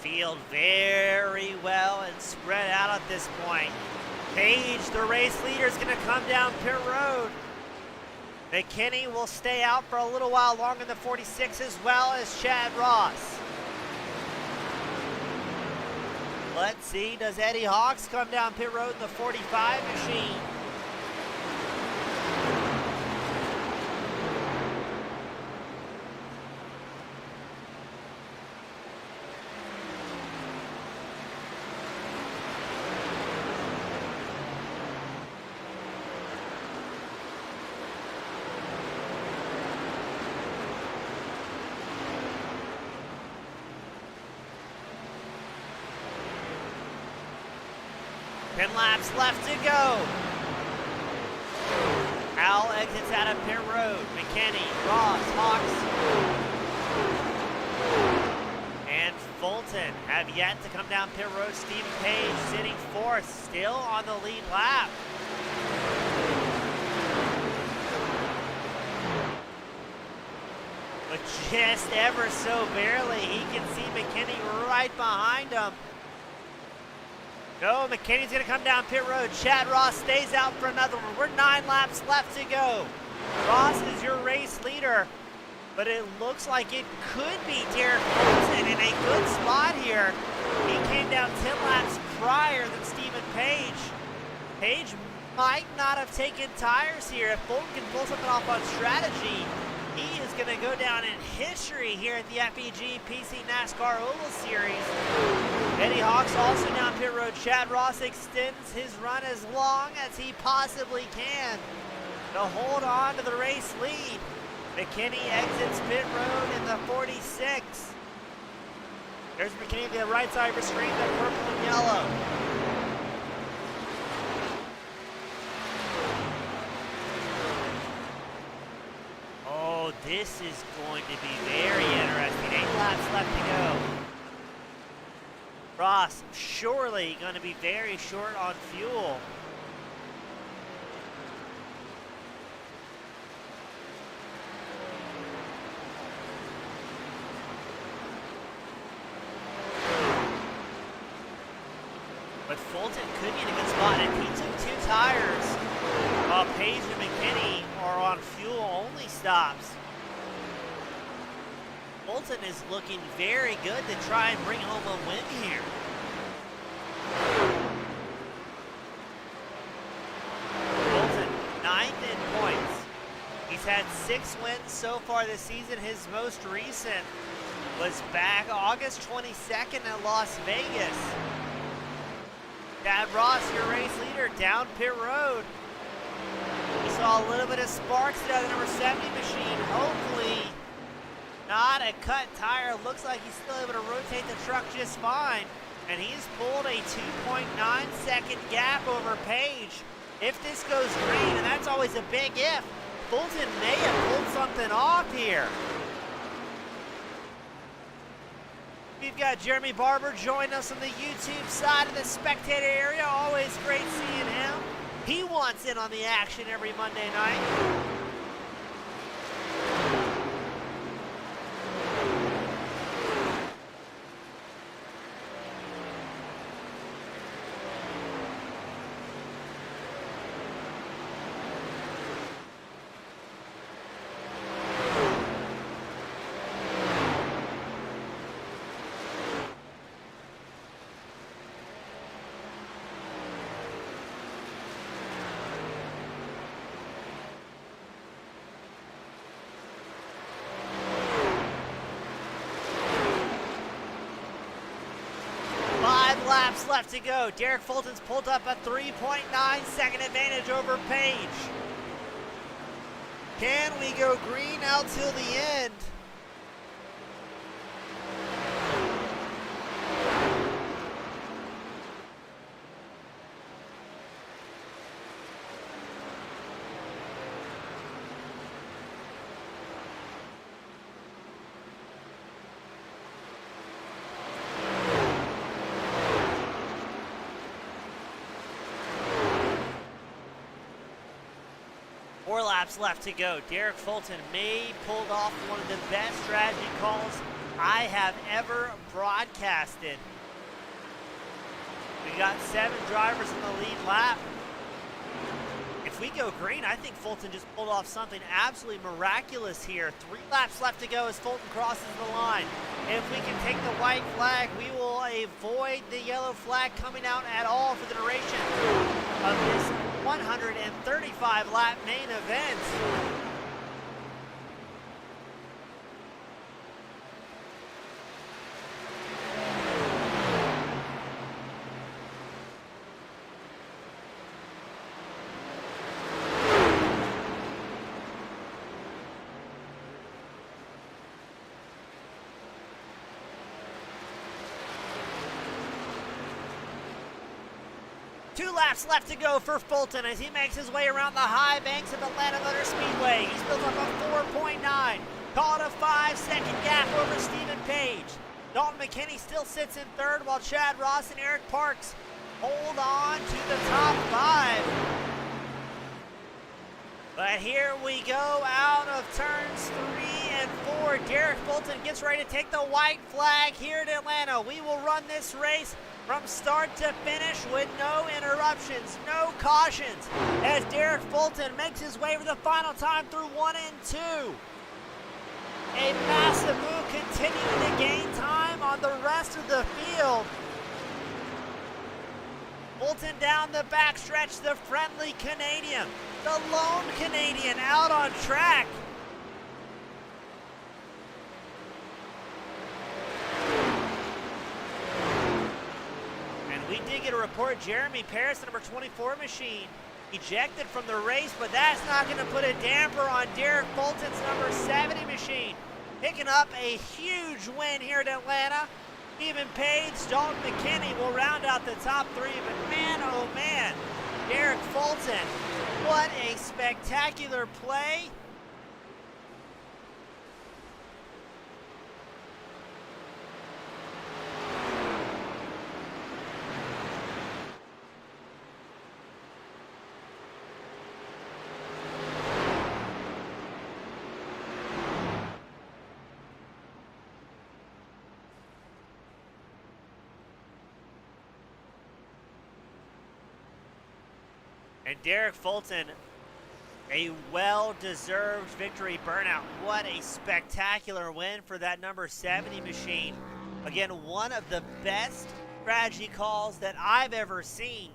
Field very well and spread out at this point. Page, the race leader, is going to come down pit road. McKinney will stay out for a little while longer in the 46, as well as Chad Ross. Let's see, does Eddie Hawks come down pit road in the 45 machine? Ten laps left to go. Al exits out of pit road. McKinney, Ross, Hawks, and Fulton have yet to come down pit road. Stephen Page sitting 4th, still on the lead lap. But just ever so barely, he can see McKinney right behind him. No, McKinney's going to come down pit road. Chad Ross stays out for another one. We're 9 laps left to go. Ross is your race leader, but it looks like it could be Derek Fulton in a good spot here. He came down 10 laps prior than Stephen Page. Page might not have taken tires here. If Fulton can pull something off on strategy, he is going to go down in history here at the FEG PC NASCAR Oval Series. Eddie Hawk's also down pit road. Chad Ross extends his run as long as he possibly can to hold on to the race lead. McKinney exits pit road in the 46. There's McKinney to the right side of the screen, the purple and yellow. Oh, this is going to be very interesting. 8 laps left to go. Ross surely going to be very short on fuel. But Fulton could be in a good spot, and he took 2 tires while Page and McKinney are on fuel-only stops. Fulton is looking very good to try and bring home a win here. Fulton, 9th in points. He's had 6 wins so far this season. His most recent was back August 22nd at Las Vegas. Chad Ross, your race leader, down pit road. We saw a little bit of sparks out of the number 70 machine. Hopefully not a cut tire. Looks like he's still able to rotate the truck just fine. And he's pulled a 2.9 second gap over Page. If this goes green, and that's always a big if, Fulton may have pulled something off here. We've got Jeremy Barber joining us on the YouTube side of the spectator area. Always great seeing him. He wants in on the action every Monday night. Laps left to go. Derek Fulton's pulled up a 3.9 second advantage over Page. Can we go green out till the end? Four laps left to go. Derek Fulton may pulled off one of the best strategy calls I have ever broadcasted. We got 7 drivers in the lead lap. If we go green, I think Fulton just pulled off something absolutely miraculous here. 3 laps left to go as Fulton crosses the line. If we can take the white flag, we will avoid the yellow flag coming out at all for the duration of this 135 lap main event. Two laps left to go for Fulton as he makes his way around the high banks of Atlanta Motor Speedway. He's built up a 4.9. Call it a 5-second gap over Stephen Page. Dalton McKinney still sits in third while Chad Ross and Eric Parks hold on to the top 5. But here we go out of turns 3 and 4. Derek Fulton gets ready to take the white flag here at Atlanta. We will run this race from start to finish with no interruptions, no cautions, as Derek Fulton makes his way for the final time through 1 and 2. A massive move continuing to gain time on the rest of the field. Fulton down the backstretch, the friendly Canadian, the lone Canadian out on track. we did get a report Jeremy Paris, the number 24 machine, ejected from the race, but that's not going to put a damper on Derek Fulton's number 70 machine. Picking up a huge win here at Atlanta. Stephen Page, Dalton McKinney will round out the top three, but man, oh man, Derek Fulton, what a spectacular play. And Derek Fulton, a well-deserved victory burnout. What a spectacular win for that number 70 machine. Again, one of the best strategy calls that I've ever seen.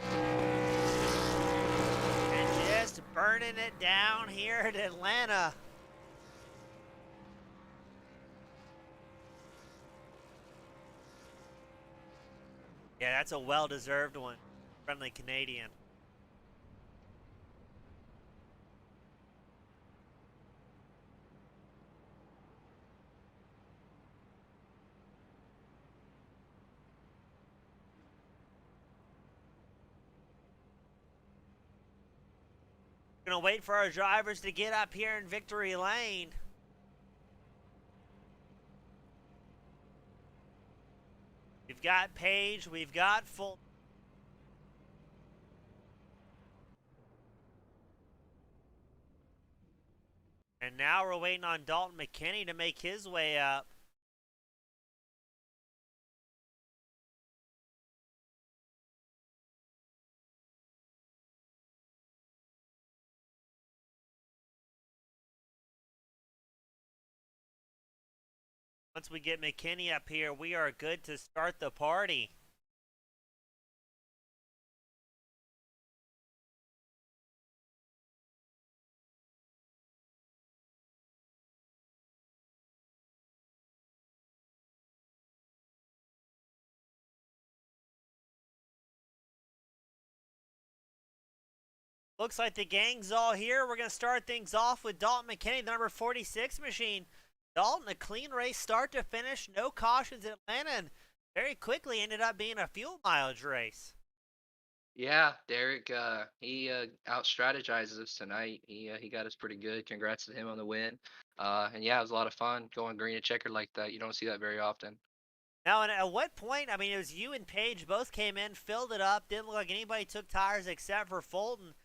And just burning it down here at Atlanta. Yeah, that's a well-deserved one. Friendly Canadian. We're going to wait for our drivers to get up here in victory lane. We've got Page, we've got Fulton. And now we're waiting on Dalton McKinney to make his way up. Once we get McKinney up here, we are good to start the party. Looks like the gang's all here. We're going to start things off with Dalton McKinney, the number 46 machine. Dalton, a clean race start to finish, no cautions in Atlanta, and very quickly ended up being a fuel mileage race. Yeah, Derek, he out strategizes us tonight. He got us pretty good. Congrats to him on the win. And yeah, it was a lot of fun going green and checker like that. You don't see that very often. Now, and at what point, I mean, it was you and Page both came in, filled it up, didn't look like anybody took tires except for Fulton.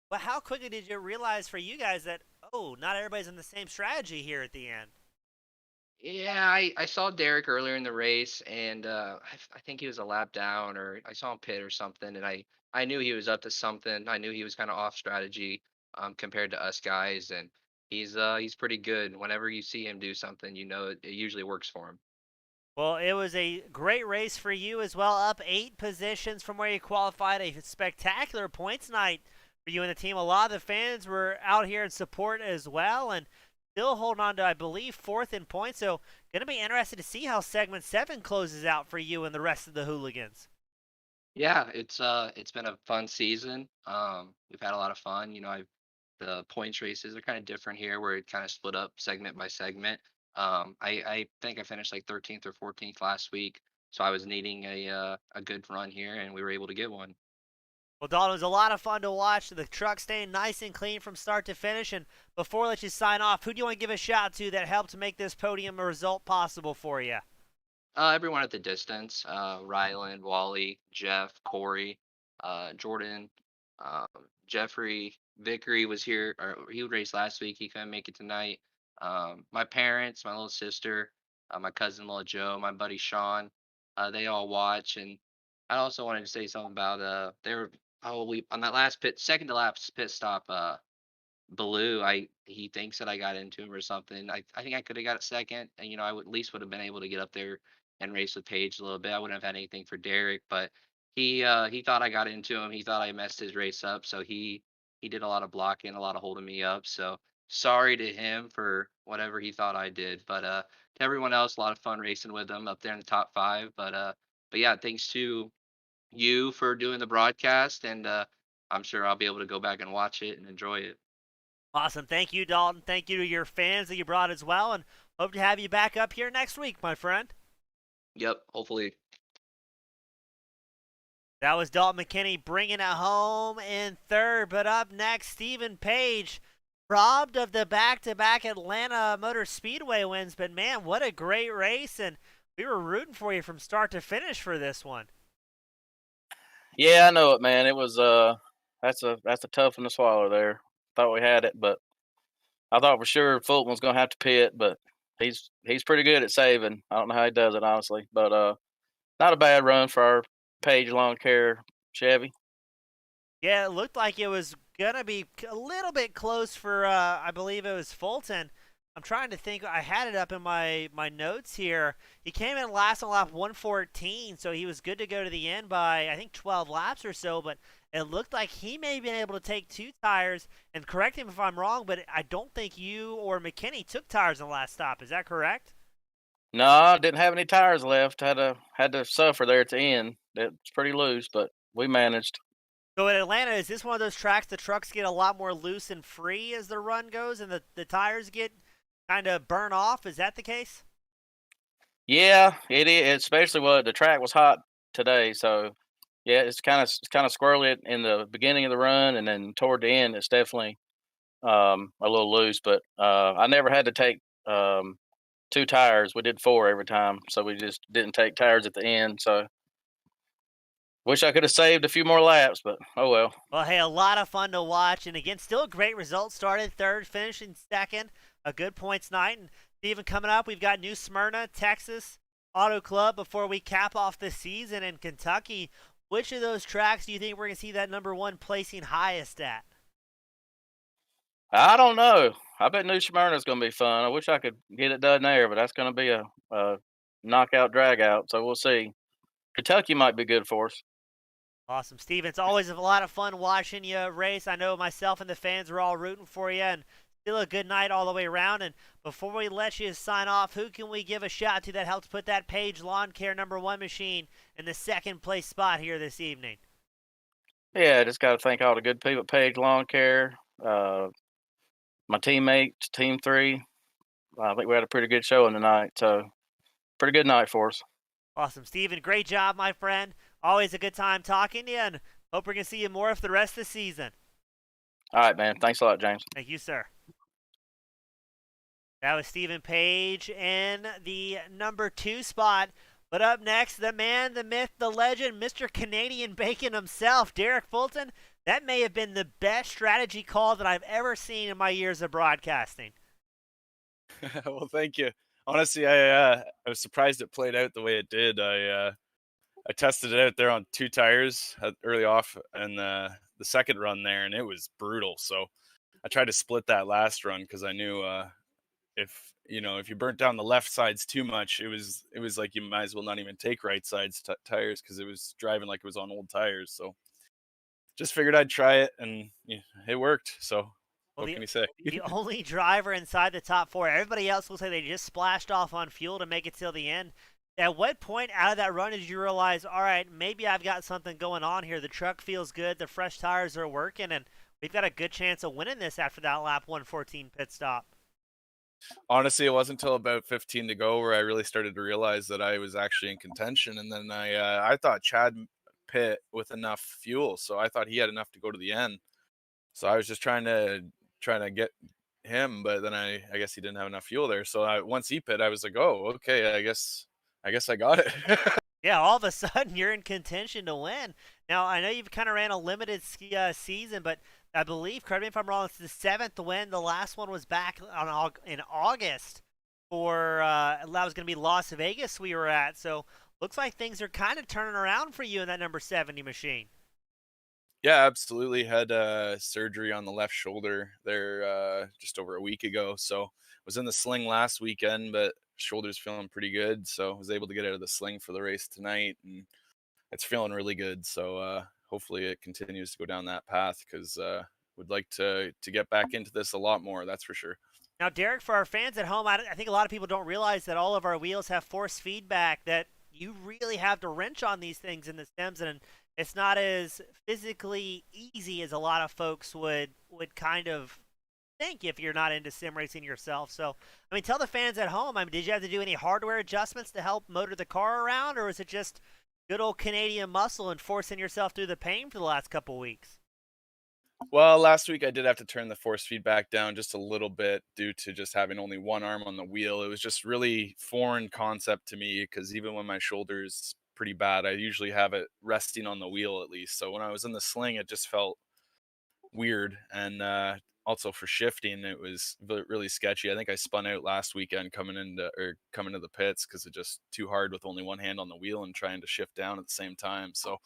But how quickly did you realize for you guys that, oh, not everybody's in the same strategy here at the end? Yeah, I saw Derek earlier in the race, and I think he was a lap down, or I saw him pit or something, and I knew he was up to something. I knew he was kind of off strategy compared to us guys, and he's pretty good. Whenever you see him do something, you know it usually works for him. Well, it was a great race for you as well, up 8 positions from where you qualified. A spectacular points night for you and the team. A lot of the fans were out here in support as well, and still holding on to, I believe, fourth in points. So, going to be interested to see how segment 7 closes out for you and the rest of the hooligans. Yeah, it's been a fun season. We've had a lot of fun. The points races are kind of different here, where it kind of split up segment by segment. I think I finished like 13th or 14th last week, so I was needing a good run here, and we were able to get one. Well, Dalton, it was a lot of fun to watch. The truck staying nice and clean from start to finish. And before I let you sign off, who do you want to give a shout to that helped make this podium result possible for you? Everyone at the distance, Ryland, Wally, Jeff, Corey, Jordan, um, Jeffrey, Vickery was here, or he raced last week. He couldn't make it tonight. My parents, my little sister, my cousin-in-law Joe, my buddy Sean, they all watch. And I also wanted to say something about they were probably on that last second to last pit stop. Baloo, he thinks that I got into him or something. I think I could have got it second, and I would at least would have been able to get up there and race with Paige a little bit. I wouldn't have had anything for Derek, but he thought I got into him. He thought I messed his race up, so he did a lot of blocking, a lot of holding me up. So sorry to him for whatever he thought I did. But to everyone else, a lot of fun racing with him up there in the top five. But yeah, thanks to you for doing the broadcast, and I'm sure I'll be able to go back and watch it and enjoy it. Awesome. Thank you, Dalton. Thank you to your fans that you brought as well, and hope to have you back up here next week, my friend. Yep, hopefully. That was Dalton McKinney bringing it home in third. But up next, Stephen Page, robbed of the back-to-back Atlanta Motor Speedway wins. But man, what a great race, and we were rooting for you from start to finish for this one. Yeah, I know it, man. It was that's a tough one to swallow there. Thought we had it, but I thought for sure Fulton was gonna have to pit, but he's pretty good at saving. I don't know how he does it honestly, but not a bad run for our Page Lawn Care Chevy. Yeah, it looked like it was gonna be a little bit close for I believe it was Fulton. I'm trying to think. I had it up in my notes here. He came in last on lap 114, so he was good to go to the end by I think 12 laps or so. But it looked like he may have been able to take two tires. And correct him if I'm wrong, but I don't think you or McKinney took tires in the last stop. Is that correct? No, I didn't have any tires left. Had to suffer there at the end. It's pretty loose, but we managed. So in Atlanta, is this one of those tracks the trucks get a lot more loose and free as the run goes, and the tires get kind of burn off? Is that the case? Yeah, it is. Especially the track was hot today, so yeah, it's kind of squirrely in the beginning of the run, and then toward the end, it's definitely a little loose. But I never had to take two tires. We did four every time, so we just didn't take tires at the end. So wish I could have saved a few more laps, but oh well. Well, hey, a lot of fun to watch, and again, still a great result. Started third, finishing second. A good points night, and even coming up, we've got New Smyrna, Texas Auto Club before we cap off the season in Kentucky. Which of those tracks do you think we're going to see that number one placing highest at? I don't know. I bet New Smyrna's going to be fun. I wish I could get it done there, but that's going to be a knockout drag out. So we'll see. Kentucky might be good for us. Awesome, Steve. It's always a lot of fun watching you race. I know myself and the fans are all rooting for you, and still a good night all the way around. And before we let you sign off, who can we give a shout to that helps put that Page Lawn Care number one machine in the second place spot here this evening? Yeah, just got to thank all the good people at Page Lawn Care, my teammates, Team 3. I think we had a pretty good showing tonight. So pretty good night for us. Awesome, Steven. Great job, my friend. Always a good time talking to you, and hope we're going to see you more for the rest of the season. All right, man. Thanks a lot, James. Thank you, sir. That was Stephen Page in the number two spot. But up next, the man, the myth, the legend, Mr. Canadian Bacon himself, Derek Fulton. That may have been the best strategy call that I've ever seen in my years of broadcasting. Well, thank you. Honestly, I was surprised it played out the way it did. I tested it out there on two tires early off and the second run there, and it was brutal. So I tried to split that last run because I knew if you burnt down the left sides too much, it was like you might as well not even take right sides tires because it was driving like it was on old tires. So just figured I'd try it, and it worked. So Well, what can you say? the only driver inside the top four. Everybody else will say they just splashed off on fuel to make it till the end. At what point out of that run did you realize, all right, maybe I've got something going on here? The truck feels good, the fresh tires are working, and we've got a good chance of winning this after that lap 114 pit stop. Honestly, it wasn't until about 15 to go where I really started to realize that I was actually in contention. And then I thought Chad pit with enough fuel, so I thought he had enough to go to the end. So I was just trying to get him, but then I guess he didn't have enough fuel there. So once he pit, I was like, oh, okay, I guess I got it. Yeah, all of a sudden you're in contention to win. Now, I know you've kind of ran a limited season, but I believe, correct me if I'm wrong, it's the seventh win. The last one was back in August for that was going to be Las Vegas we were at. So looks like things are kind of turning around for you in that number 70 machine. Yeah, absolutely. Had surgery on the left shoulder there just over a week ago. So was in the sling last weekend, but shoulder's feeling pretty good. So I was able to get out of the sling for the race tonight, and it's feeling really good. So hopefully it continues to go down that path because would like to get back into this a lot more. That's for sure. Now, Derek, for our fans at home, I think a lot of people don't realize that all of our wheels have force feedback, that you really have to wrench on these things in the stems, and it's not as physically easy as a lot of folks would kind of think if you're not into sim racing yourself. So, I mean, tell the fans at home, I mean, did you have to do any hardware adjustments to help motor the car around, or is it just good old Canadian muscle and forcing yourself through the pain for the last couple weeks? Well, last week I did have to turn the force feedback down just a little bit due to just having only one arm on the wheel. It was just really foreign concept to me because even when my shoulder's pretty bad, I usually have it resting on the wheel at least. So when I was in the sling, it just felt weird. And also for shifting, it was really sketchy. I think I spun out last weekend coming to the pits because it's just too hard with only one hand on the wheel and trying to shift down at the same time. So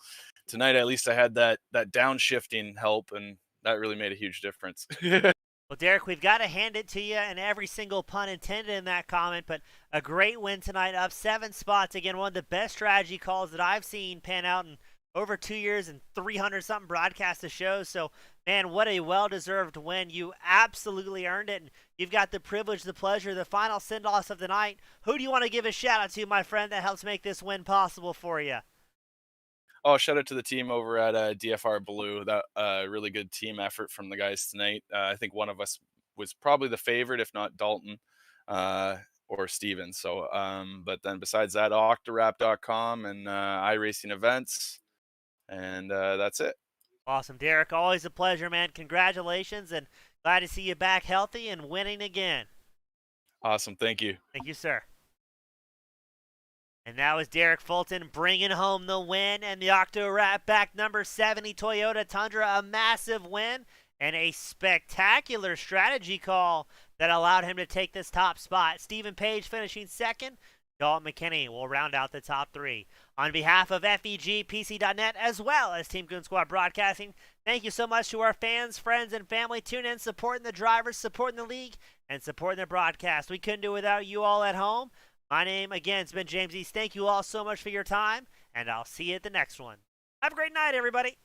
tonight, at least I had that downshifting help, and that really made a huge difference. Well, Derek, we've got to hand it to you, and every single pun intended in that comment, but a great win tonight, up 7 spots. Again, one of the best strategy calls that I've seen pan out in over 2 years and 300-something broadcast of shows. So, man, what a well-deserved win. You absolutely earned it, and you've got the privilege, the pleasure, the final send-off of the night. Who do you want to give a shout-out to, my friend, that helps make this win possible for you? Oh, shout out to the team over at DFR Blue. That really good team effort from the guys tonight. I think one of us was probably the favorite, if not Dalton or Steven. So, but then besides that, Octorap.com and iRacing Events, and that's it. Awesome, Derek. Always a pleasure, man. Congratulations, and glad to see you back healthy and winning again. Awesome. Thank you. Thank you, sir. And that was Derek Fulton bringing home the win, and the Octo Rat back number 70 Toyota Tundra, a massive win and a spectacular strategy call that allowed him to take this top spot. Stephen Page finishing second. Dalton McKinney will round out the top 3. On behalf of FEG, PC.net, as well as Team Goon Squad Broadcasting, thank you so much to our fans, friends, and family. Tune in, supporting the drivers, supporting the league, and supporting the broadcast. We couldn't do it without you all at home. My name, again, has been James East. Thank you all so much for your time, and I'll see you at the next one. Have a great night, everybody.